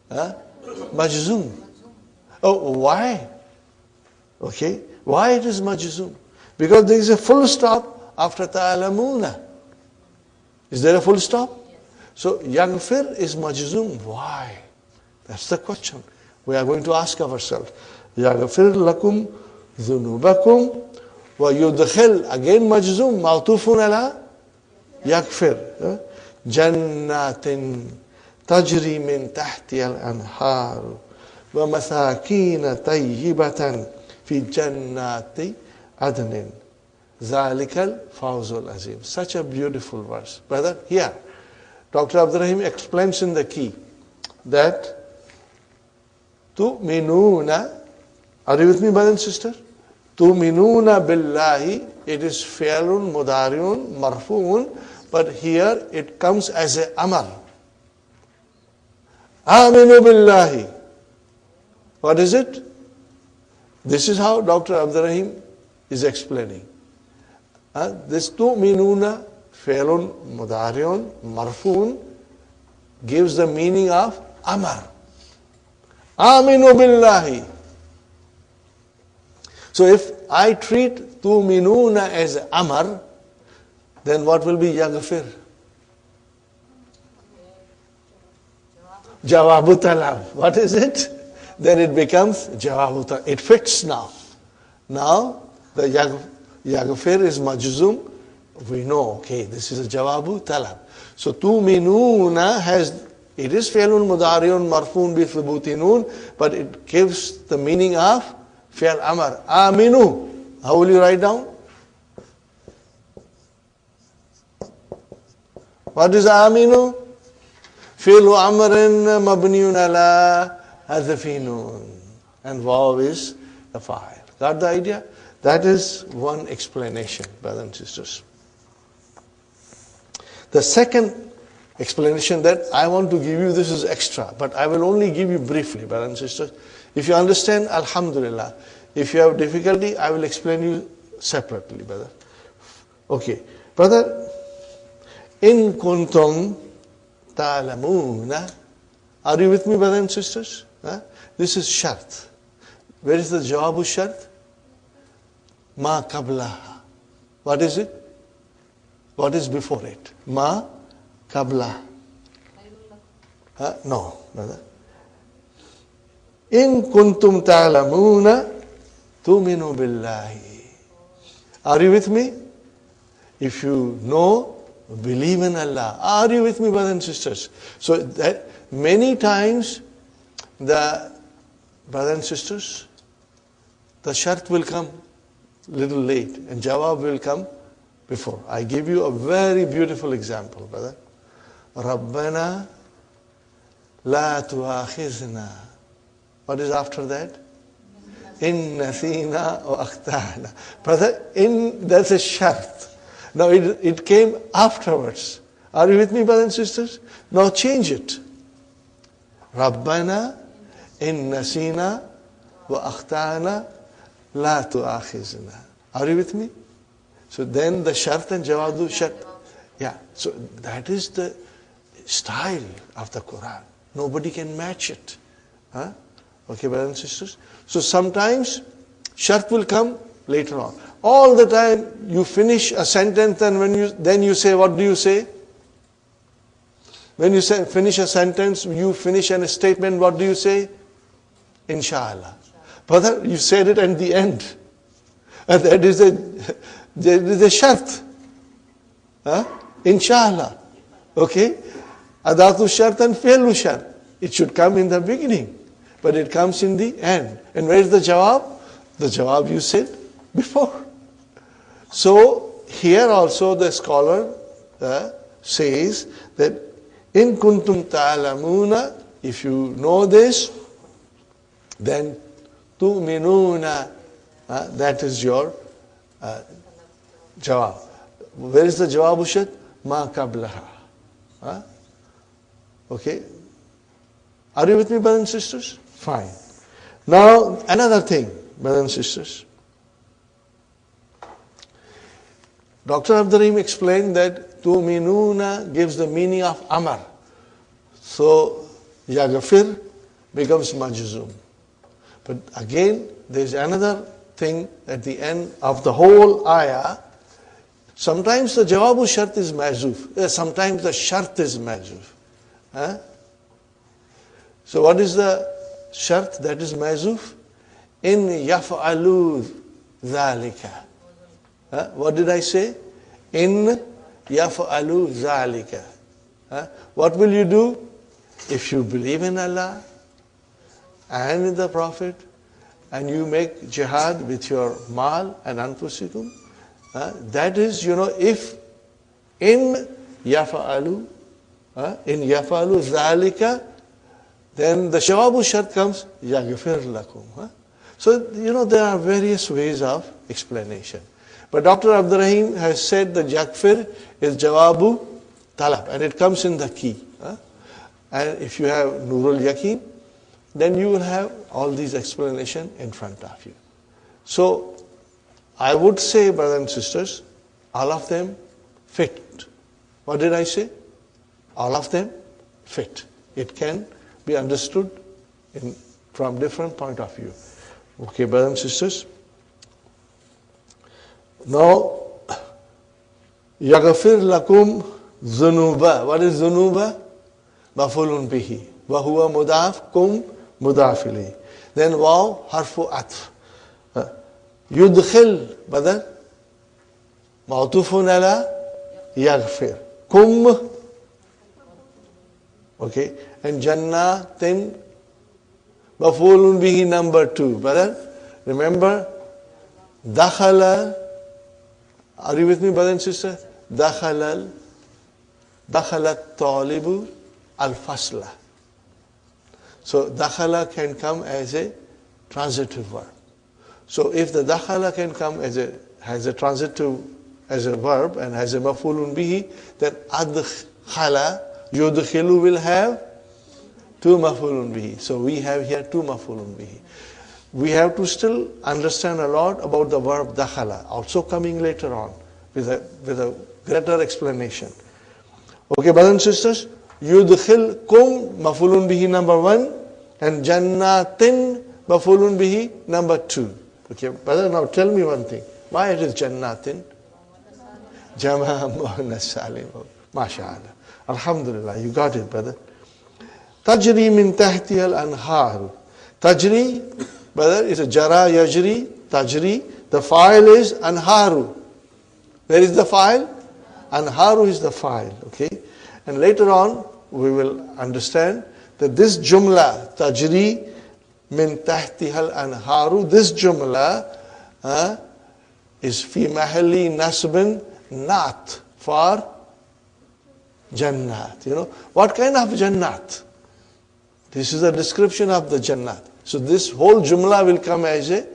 B: Majzoom. Oh, why? Okay. Why it is Majzoom? Because there is a full stop after Ta'alamuna. Is there a full stop? Yes. So Yaghfir is Majzoom. Why? That's the question we are going to ask ourselves. Yaghfir lakum dhunubakum wa yudkhil, again Majzoom, ma'tufun ala Yaghfir. Jannatin tajri min tahti al-anhar wa masakin tayyibatan fi jannati adnin. Zalikal fawzul azim. Such a beautiful verse. Brother, here, Dr. Abdul Rahim explains in the key that tu'minuna, are you with me, brother and sister? Tu'minuna billahi, it is fi'lun, mudariun, marfu'un, but here it comes as a amar. Aminu billahi. What is it? This is how Dr. Abdul Rahim is explaining. This tu'minuna, fi'lun, mudariun, marfu'un, gives the meaning of amar. Aminu billahi. So if I treat tu'minuna as amar, then what will be yaghfir? Jawabu talab. What is it? Then it becomes jawabu talab. It fits now. Now the yaghfir is majzoom. We know, okay, this is a jawabu talab. So tu'minuna has, it is fi'lun mudariun marfun bi thubuti nun, but it gives the meaning of fi'l amar. Aminu. How will you write down? What is aminu? Fi'lu amrin mabniun ala hadfi nun. And waw is the fa'il. Got the idea? That is one explanation, brothers and sisters. The second explanation that I want to give you, this is extra, but I will only give you briefly, brothers and sisters. If you understand, alhamdulillah. If you have difficulty, I will explain you separately, brother. Okay. Brother, in kuntum ta'lamuna. Are you with me, brothers and sisters? This is shart. Where is the jawabu shart? Ma qablaha. What is it? What is before it? Ma qabla. No, brother. In kuntum ta'lamuna tu'minu billahi. Are you with me? If you know, believe in Allah. Are you with me, brothers and sisters? So that many times the brothers and sisters, the shart will come little late and jawab will come before. I give you a very beautiful example, brother. Rabbana la tuakhizna. What is after that? In nasina or akhtana. Brother, that's a shart. Now it came afterwards. Are you with me, brothers and sisters? Now change it. Rabbana in nasina wa akhtana la tuakhizna. Are you with me? So then the shart and jawadu shart. Yeah. So that is the style of the Quran. Nobody can match it. Okay, brothers and sisters. So sometimes shart will come later on. All the time you finish a sentence and then you say, what do you say? When you finish a sentence, you finish a statement, what do you say? Inshallah. Brother, you said it at the end. And that is a shart. Inshallah. Okay? Adatu shart and fi'lu shart. It should come in the beginning. But it comes in the end. And where is the jawab? The jawab you said before. So here also the scholar says that in kuntum ta'lamuna, if you know this, then tu'minuna, that is your jawab. Where is the jawab shart? ma qablaha. Huh? Okay. Are you with me, brothers and sisters? Fine. Now, another thing, brothers and sisters. Dr. Abdurrahim explained that tu'minuna gives the meaning of amar. So, yaghfir becomes majzum. But again, there's another thing at the end of the whole ayah. Sometimes the jawabu shart is mahzuf. Sometimes the shart is mahzuf. Huh? So what is the shart that is mahzuf? In yaf'alu dhalika. What did I say? In yaf'alu dhalika. What will you do? If you believe in Allah and in the Prophet and you make jihad with your mal and anfusikum, that is, if in yaf'alu dhalika, then the jawabu shart comes yaghfir lakum. So, there are various ways of explanation. But Dr. Abdurrahim has said the yaghfir is jawabu talab, and it comes in the key. And if you have Nurul Yaqeen, then you will have all these explanations in front of you. So, I would say, brothers and sisters, all of them fit. What did I say? All of them fit. It can be understood from different point of view. Okay, brothers and sisters. Now, yaghfir lakum dhunuba. What is dhunuba? Mafulun bihi. Wa huwa mudaf kum mudafili. Then waw harfu atf. Yudkhil badal ma'tufun ala yaghfir. Kum. Okay. And jannatin mafulun bihi number 2. Badal. Remember, dakhala. Are you with me, brother and sister? Dakhalat talibu al-fasla. So dakhala can come as a transitive verb. So if the dakhala can come has a transitive as a verb and has a maf'ulun bihi, then adkhala yudkhilu will have 2 maf'ulun bihi. So we have here 2 maf'ulun bihi. We have to still understand a lot about the verb dakhala, also coming later on with a greater explanation. Okay, brothers and sisters, yudkhil kum maf'ulun bihi number 1 and jannatin maf'ulun bihi number 2. Okay, brother, now tell me one thing. Why it is jannatin? Jama muannas salim. MashaAllah. Alhamdulillah, you got it, brother. Tajri min tahtiha al-anhar. Tajri, brother, is a jara yajri, tajri. The file is anharu. Where is the file? Anharu is the file, okay? And later on, we will understand that this jumla, tajri min tahtiha al-anharu, this jumla is fi mahalli nasbin nat for jannat. What kind of jannat? This is a description of the jannat. So this whole jumla will come as a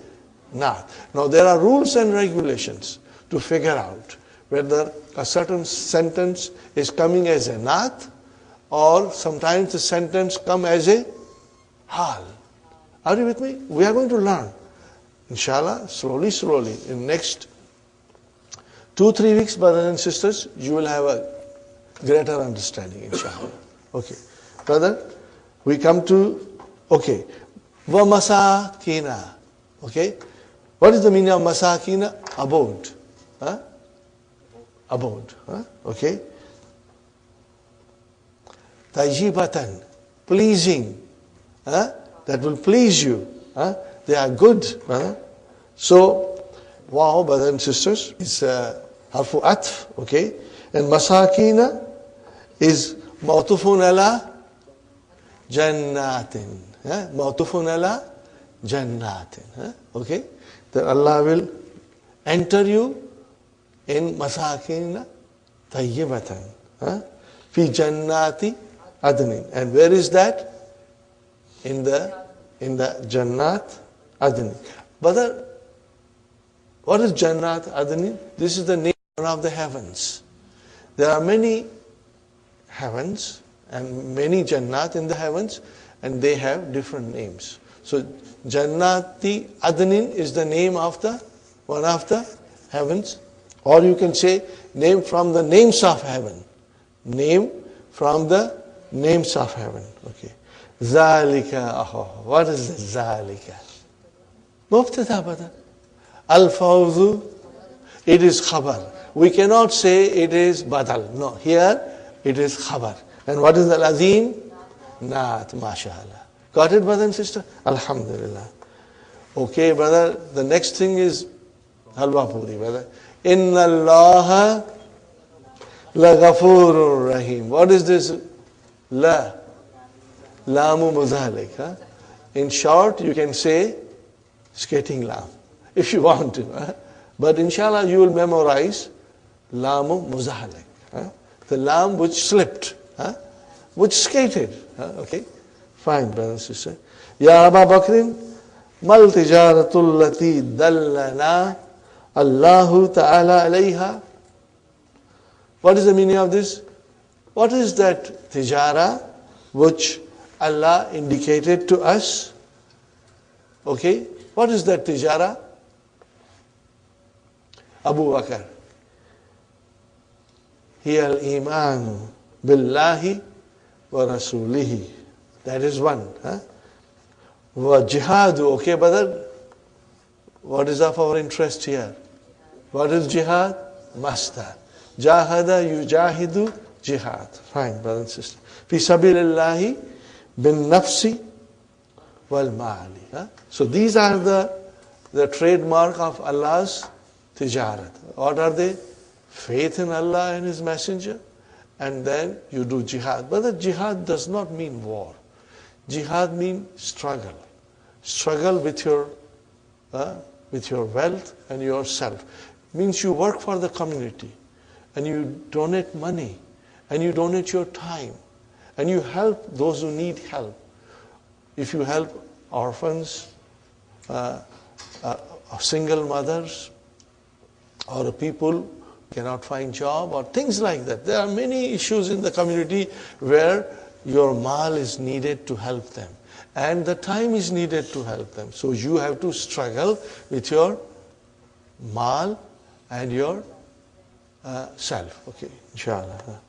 B: nat. Now there are rules and regulations to figure out whether a certain sentence is coming as a nat or sometimes the sentence come as a hal. Are you with me? We are going to learn. Inshallah, slowly, in next 2-3 weeks, brothers and sisters, you will have a greater understanding, inshallah. Okay. Brother, we come to, okay. Wa masakina. Okay. What is the meaning of masakina? Abode. Abode. Okay. Tajibatan. Pleasing. That will please you. They are good. So, wow, brothers and sisters, it's harfu atf, okay? And masakina is ma'tufun ala jannatin. Ma'tufun ala jannatin. Okay? That Allah will enter you in masakina tayyibatan. Fi jannati adnin. And where is that? In the Jannat Adni. Brother, what is Jannat Adni? This is the name of the heavens. There are many heavens and many Jannat in the heavens, and they have different names. So Jannati Adnin is the name of one of the heavens. Or you can say name from the names of heaven. Name from the names of heaven. Okay. Zalika. What is the Zalika? Mubtada bada. Al-Fawzu. It is khabar. We cannot say it is badal. No, here it is khabar. And what is the Azim? Naat, mashallah. Got it, brother and sister? Alhamdulillah. Okay, brother. The next thing is halwa puri, brother. Inna Allah la ghafurur rahim. What is this? La. Lamu muzalik. Huh? In short, you can say skating lam, if you want to. Huh? But inshallah, you will memorize lamu muzalik. Huh? The lam which slipped, huh? Which skated. Huh? Okay? Fine, brother and sister. Ya Aba Bakrin, mal tijaratul lati dallana Allahu ta'ala alayha. What is the meaning of this? What is that tijara which Allah indicated to us? Okay? What is that tijara? Abu Bakr. Hiya al-imanu billahi wa rasulihi. That is one. Huh? Wa jihadu. Okay, brother? What is of our interest here? What is jihad? Master. Jahada yujahidu jihad. Fine, brother and sister. Fi sabilillahi bin nafsi wal mali. Huh? So these are the trademark of Allah's tijarat. What are they? Faith in Allah and His Messenger, and then you do jihad. But the jihad does not mean war. Jihad means struggle. Struggle with your wealth and yourself. Means you work for the community, and you donate money, and you donate your time, and you help those who need help. If you help orphans, single mothers, or people who cannot find job, or things like that. There are many issues in the community where your mal is needed to help them, and the time is needed to help them. So you have to struggle with your mal and your self. Okay, inshallah.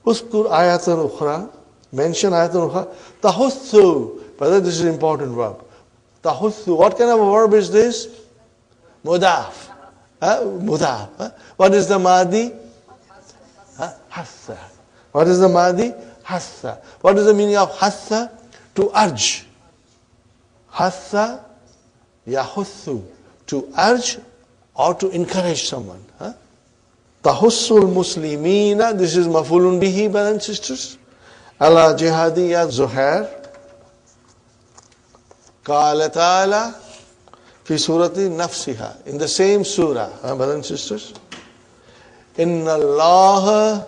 B: Uskur ayatan ukhra. Mention ayatan ukhra. Tahuthu. Brother, this is an important verb. Tahuthu. What kind of a verb is this? Mudaf. Mudaf. What is the madi? Hassa. What is the madi? Hassa. What is the meaning of hassa? To urge. Hassa yahuthu. To urge or to encourage someone. Tahussul muslimina. This is mafulun bihi, brothers and sisters. Ala jihadiyya zuhair. Qala ta'ala fi surati nafsiha. In the same surah, brothers and sisters. Inna Allah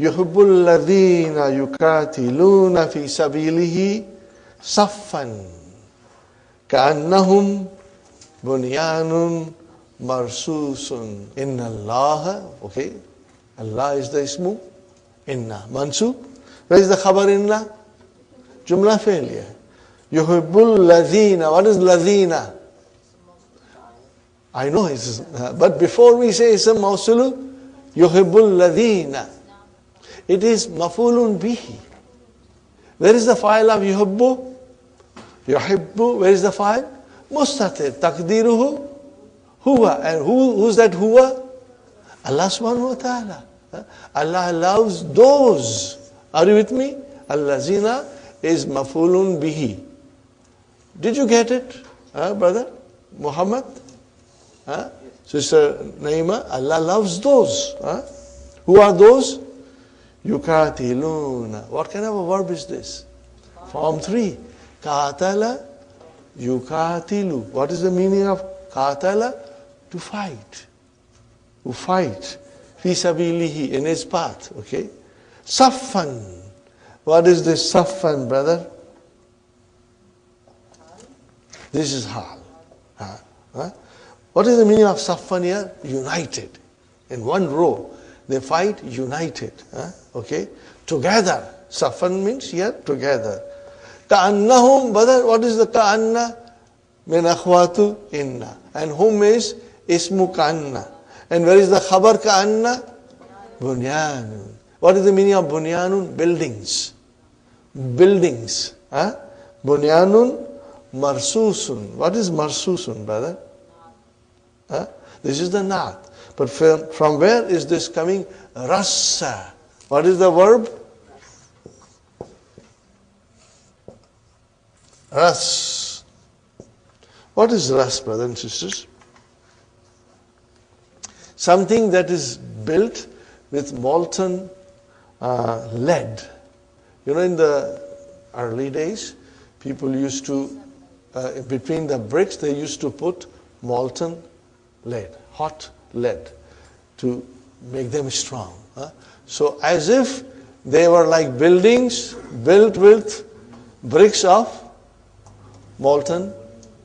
B: yuhibbul ladhina yukatiluna fi sabilihi saffan ka'annahum bunyanun marsusun. Inna Allah. Okay. Allah is the ismu. Inna. Mansub. Where is the khabar inna? Jumla failure. Yuhibbul ladhina. What is ladhina? I know it's, but before we say ism mawsulu, yuhibbul ladhina. It is mafulun bihi. Where is the file of yuhibbu? Yuhibbu. Where is the file? Mustatir. Taqdiruhu huwa. And who's that huwa? Allah subhanahu wa ta'ala. Allah loves those. Are you with me? Allazina is mafulun bihi. Did you get it, brother Muhammad? Sister Naima? Allah loves those. Who are those? Yukatiluna. What kind of a verb is this? Form 3. Katala yukatilu. What is the meaning of katala? To fight. To fight. Fi sabilihi, in his path. Okay. Saffan. What is this saffan, brother? This is hal. What is the meaning of saffan here? United. In one row. They fight united. Okay? Together. Safan means here together. Ka'annahum, what is the ka'anna? Min akhwatu inna. And whom is ismu ka'anna. And where is the khabar ka'anna? Bunyanun. What is the meaning of bunyanun? Buildings. Buildings. Bunyanun marsusun. What is marsusun, brother? This is the naat. But from where is this coming? Rassa. What is the verb? Ras. What is ras, brothers and sisters? Something that is built with molten lead. You know, in the early days, people used to, between the bricks, they used to put molten lead, hot lead, to make them strong. So as if they were like buildings built with bricks of molten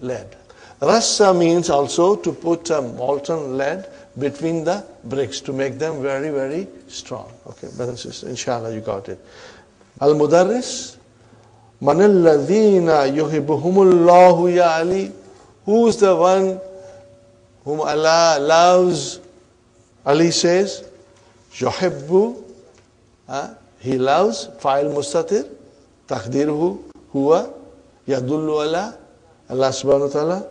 B: lead. Rassa means also to put a molten lead between the bricks to make them very, very strong. Okay, brothers and sisters, inshallah you got it. Al-Mudarris, Man alladhina yuhibbuhumullahu ya Ali. Who is the one whom Allah loves? Ali says, Yuhibbu, he loves, fa'il mustatir, taqdiruhu, huwa, yadullu ala, Allah subhanahu wa ta'ala.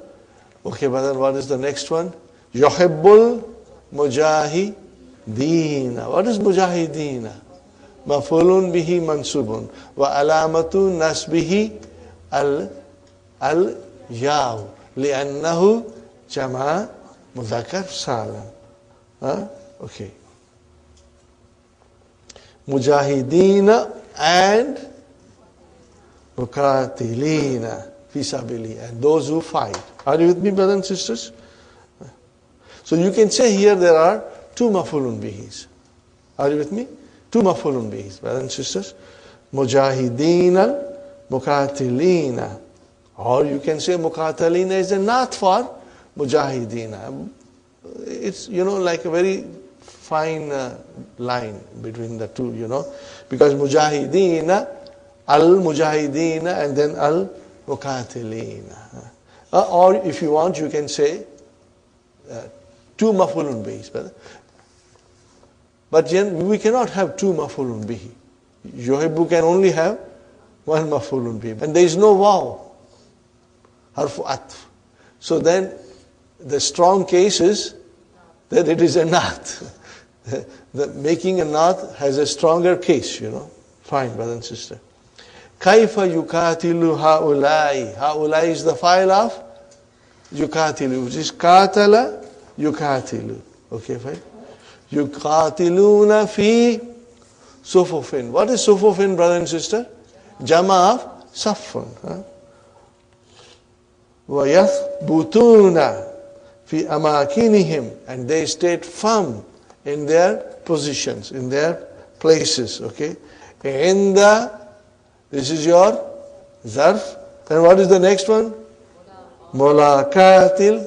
B: Okay, but then what is the next one? Yuhibbul mujahideen. What is mujahideen? Mafulun bihi mansubun. Wa alamatu nasbihi al-yaw. Li'annahu jama' mudhakar salam. Okay. Mujahideen and muqatilina fi sabili, and those who fight. Are you with me, brothers and sisters? So you can say here there are two mafulun bihis. Are you with me? Two mafulun bihis, brothers and sisters. Mujahideen, muqatilina. Or you can say muqatilina is a naat for mujahideen. It's, like a very fine line between the two, because mujahideen, al-mujahideen, and then al-muqatilin. Or if you want, you can say two mafulun bihis. But we cannot have two mafulun bihi. Yuhibbu can only have one mafulun bihi. And there is no waw, harfu atf. So then the strong case is that it is a naat. The making a naat has a stronger case, Fine, brother and sister. Kaifa yukatilu haulai. Haulai is the file of yukatilu, which is katala yukatilu. Okay, fine. Yukatiluna fi sufufin. What is sufufin, brother and sister? Jama of safun. Wa yathbutuna fi amakinihim. And they stayed firm in their positions, in their places. Okay. This is your zarf. And what is the next one? Mulakatil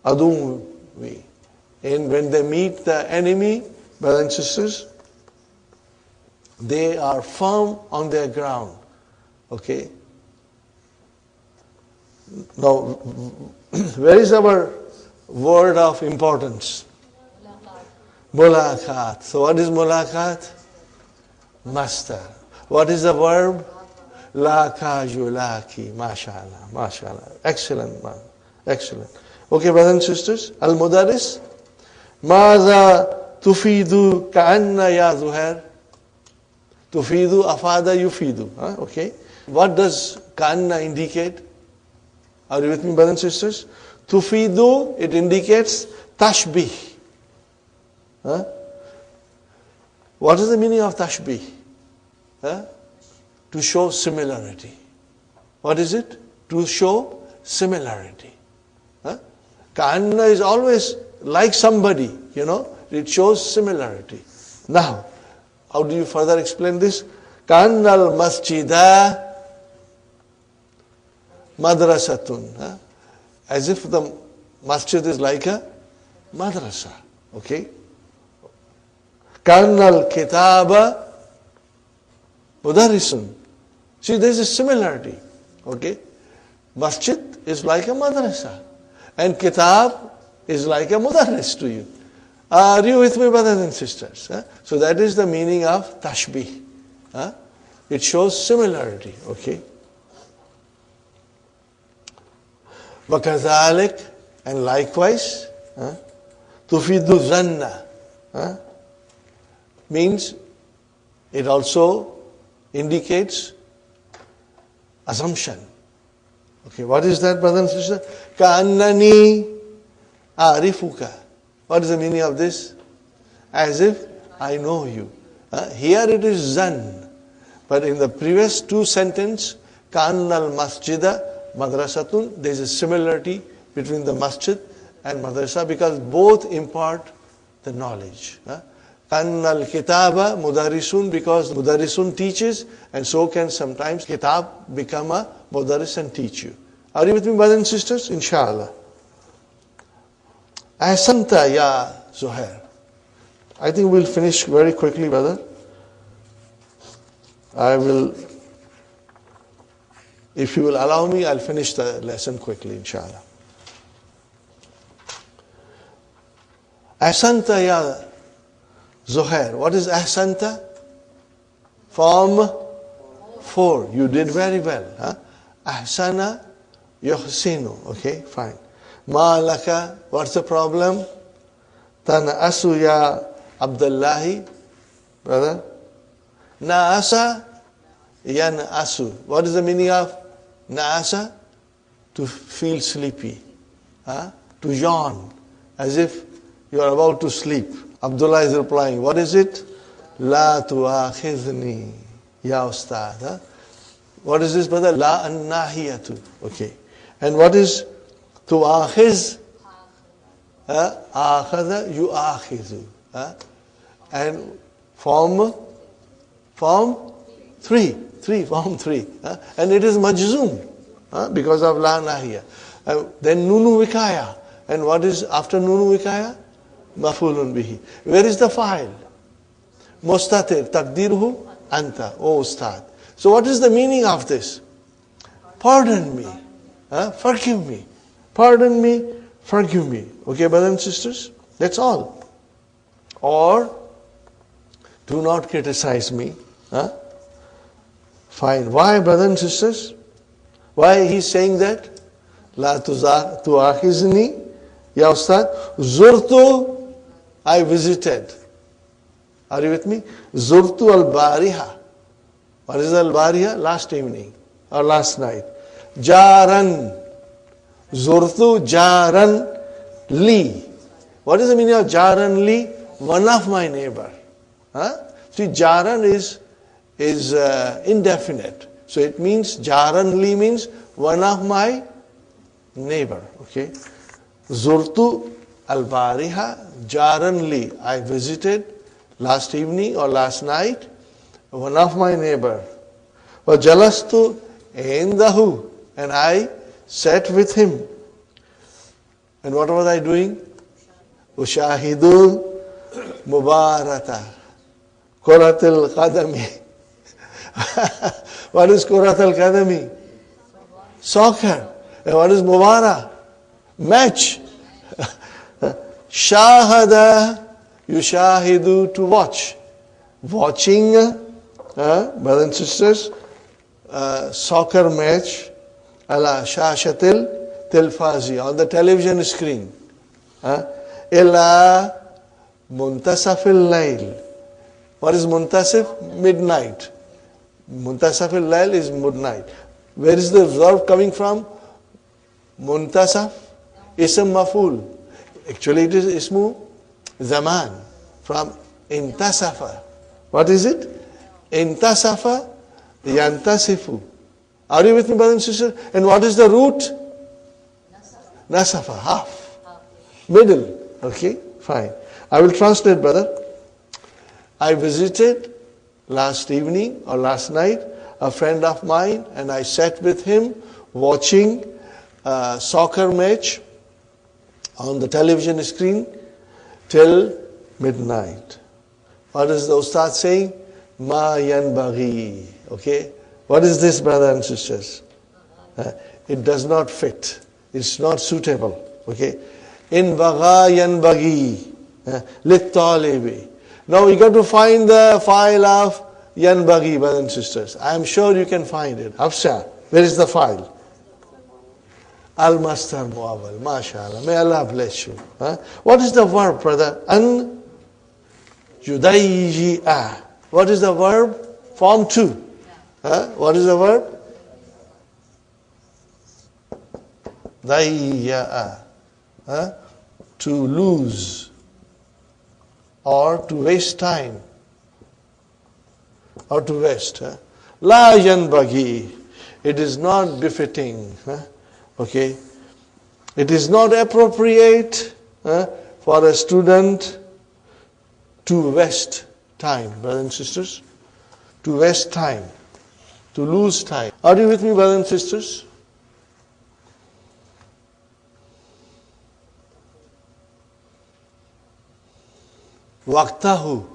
B: aduwi. And when they meet the enemy, brothers and sisters, they are firm on their ground. Okay? Now, where is our word of importance? Mulakat. So what is mulakat? Master. What is the verb? Laka yulaki. MashaAllah. MashaAllah. Excellent, man. Excellent. Okay, brothers and sisters. Al-Mudaris. Maza tufidu ka'anna ya Zuhair. Tufidu afada yufidu. Okay. What does ka'anna indicate? Are you with me, brothers and sisters? Tufidu, it indicates tashbih. What is the meaning of tashbih? To show similarity. What is it? To show similarity. Ka'anna is always like somebody, it shows similarity. Now, how do you further explain this? Ka'anna al-masjida madrasatun. As if the masjid is like a madrasa. Okay? Kannal kitaba mudarrisun. See, there's a similarity. Okay? Masjid is like a madrasa. And kitab is like a mudarris to you. Are you with me, brothers and sisters? So that is the meaning of tashbih. It shows similarity. Okay? وَكَذَلِكَ, and likewise, tufidu zanna, means it also indicates assumption. Okay, what is that, brother and sister? Ka'annani arifuka. What is the meaning of this? As if I know you. Here it is zan. But in the previous two sentences, Ka'annal masjida madrasatun, there is a similarity between the masjid and madrasa because both impart the knowledge. Kannal kitaba mudarrisun, because mudarrisun teaches, and so can sometimes kitab become a mudarris and teach you. Are you with me, brothers and sisters? Inshallah. Ahsanta ya Zuhair. I think we'll finish very quickly, brother. I will, if you will allow me, I'll finish the lesson quickly, inshallah. Ahsanta ya Zuhair. What is ahsanta? Form 4. You did very well. Ahsana yuhsinu. Okay, fine. Ma laka. What's the problem? Tana'asu ya Abdullahi. Brother. Na'asa yan'asu. What is the meaning of na'asa? To feel sleepy. To yawn. As if you are about to sleep. Abdullah is replying, what is it? La tu'akhidhni ya ustad. What is this, brother? La an-nahiyatu. Okay. And what is tu'akhiz? Akhadha yu'akhidhu. And form 3. Form 3. And it is majzoom because of la nahiya. Then nunu vikaya. And what is after nunu vikaya? Mafulun bihi. Where is the file? Mustatir, takdiruhu, anta, O Ustad. So what is the meaning of this? Pardon me. Forgive me. Pardon me, forgive me. Okay, brothers and sisters? That's all. Or, do not criticize me. Fine. Why, brothers and sisters? Why he's saying that? La tu'akhizni, ya Ustad. Zurtu, I visited. Are you with me? Zurtu al-bariha. What is al-bariha? Last evening or last night. Jaran. Zurtu jaran li. What is the meaning of jaran li? One of my neighbor. See, jaran is indefinite. So it means jaran li means one of my neighbor. Okay. Zurtu al-bariha jaran li. I visited last evening or last night one of my neighbor. Wa jalastu indahu, and I sat with him. And what was I doing? Ushahidu mubarata kuratul qadami. What is kuratul qadami? Soccer. And what is mubara? Match. Shahada, yushahidu, to watch. Watching, brothers and sisters, soccer match, ala shashatil tilfazi, on the television screen. Ila muntasafil layl. What is muntasif? Midnight. Muntasafil layl is midnight. Where is the verb coming from? Muntasaf, ism maful. Actually it is ismu zaman, from intasafa. What is it? Intasafa yantasifu. Are you with me, brothers and sisters? And what is the root? Nasafa, half. Middle. Okay, fine. I will translate, brother. I visited last evening or last night a friend of mine, and I sat with him watching a soccer match on the television screen till midnight. What is the Ustad saying? Ma yanbaghi. Okay? What is this, brothers and sisters? It does not fit. It's not suitable. Okay? In bagha yanbaghi. Lit talibi. Now we got to find the file of yanbaghi, brothers and sisters. I am sure you can find it. Hafsa, where is the file? Al-Mastar Muawwal. MashaAllah. May Allah bless you. What is the verb, brother? An yudayji'a. What is the verb? Form 2. What is the verb? Dayya'a. To lose or to waste time or to waste. La yanbaghi. It is not befitting. Okay? It is not appropriate for a student to waste time, brothers and sisters. To waste time. To lose time. Are you with me, brothers and sisters? Waqtahu.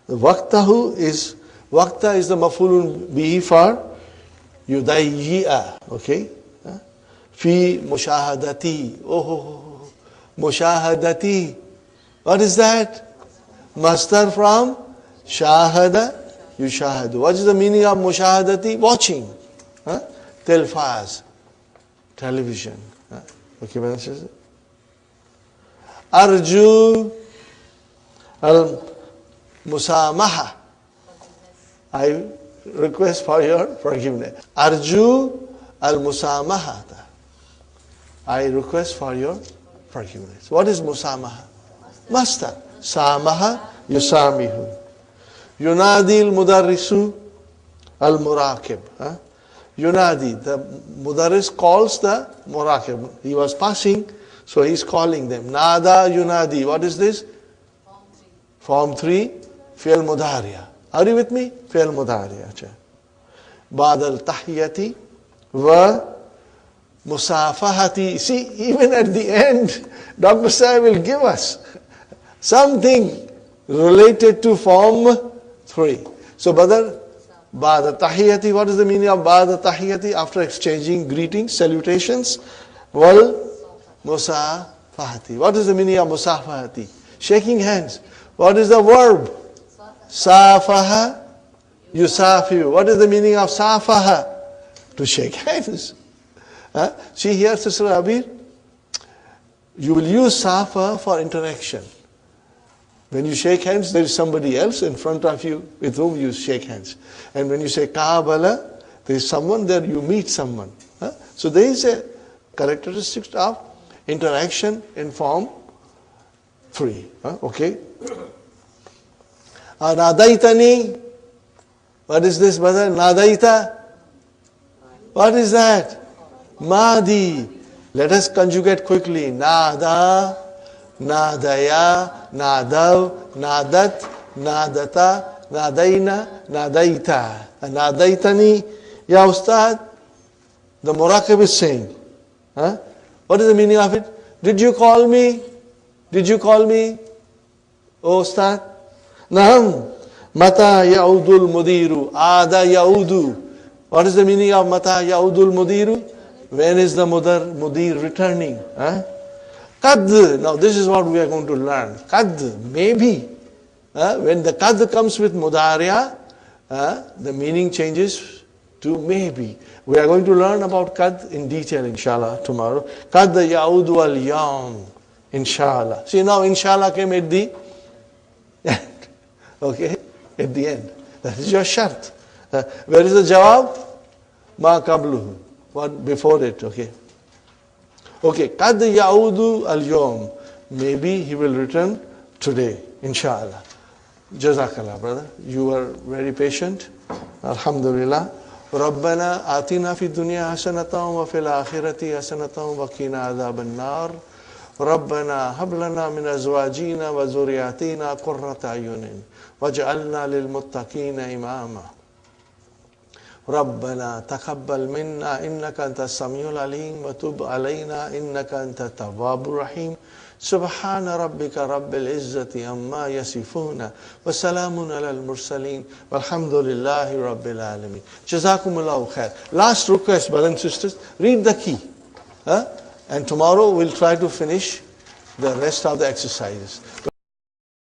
B: Waqtahu is, waqta is the mafulun bihi for yudayyi'a. Okay? Fi mushahadati. Oh, mushahadati. What is that? Masdar from shahada, yushahadu. What is the meaning of mushahadati? Watching. Telfaz. Television. Okay, brothers. Arju al-musamaha. I request for your forgiveness. Arju al-musamaha. I request for your forgiveness. What is musamaha? Masdar. Samaha yusamihu. Yunadi al-mudarrisu al-muraqib. Yunadi. The mudarris calls the muraqib. He was passing, so he's calling them. Nada yunadi. What is this? Form 3. Fi'l mudariya. Are you with me? Fi'l mudariya. Ba'd al-tahiyyati wa musafahati. See, even at the end, Dr. Sai will give us something related to form 3. So, brother, Ba'da tahiyyati, what is the meaning of Ba'da tahiyyati? After exchanging greetings, salutations. Wal musafahati. What is the meaning of musafahati? Shaking hands. What is the verb? Safaha yusafiu. What is the meaning of safaha? To shake hands. See here, Sister Abir, you will use safa for interaction. When you shake hands, there is somebody else in front of you with whom you shake hands. And when you say Kaabala, there is someone there, you meet someone. So there is a characteristic of interaction in form 3. Okay? Nadaitani. What is this, brother? Nadaita. What is that? Madi. Let us conjugate quickly. Nada, nadaya, nadav, nadat, nadata, nadaina, nadaita. Nadaitani. Ya Ustad, the Muraqib is saying. What is the meaning of it? Did you call me? Did you call me? Oh Ustad? Naham. Mata yaudul mudiru. Ada yaudu. What is the meaning of mata yaudul mudiru? When is the mudir returning? Qad. Now this is what we are going to learn. Qad. Maybe. When the qad comes with mudariya, the meaning changes to maybe. We are going to learn about qad in detail, inshallah, tomorrow. Qad yaudu al-yawm. Inshallah. See, now inshallah came at the end. Okay? At the end. That is your shart. Where is the jawab? Ma qabluhu. What before it? Okay. Okay. Qad yaudu al-yawm. Maybe he will return today. Inshallah. Jazakallah, brother. You were very patient. Alhamdulillah. ربنا آتنا في الدنيا حسنة وفي الآخرة حسنة وقنا عذاب النار ربنا هب لنا من أزواجنا وذرياتنا قرة أعين واجعلنا للمتقين إماما ربنا تقبل منا إنك أنت السميع العليم وتب علينا إنك أنت التواب الرحيم Subhana rabbika rabbil izzati amma yasifuna wa salamun alal mursaleen walhamdulillahi rabbil alameen. Jazakumullahu khair. Last request, brothers and sisters, read the key. And tomorrow we'll try to finish the rest of the exercises.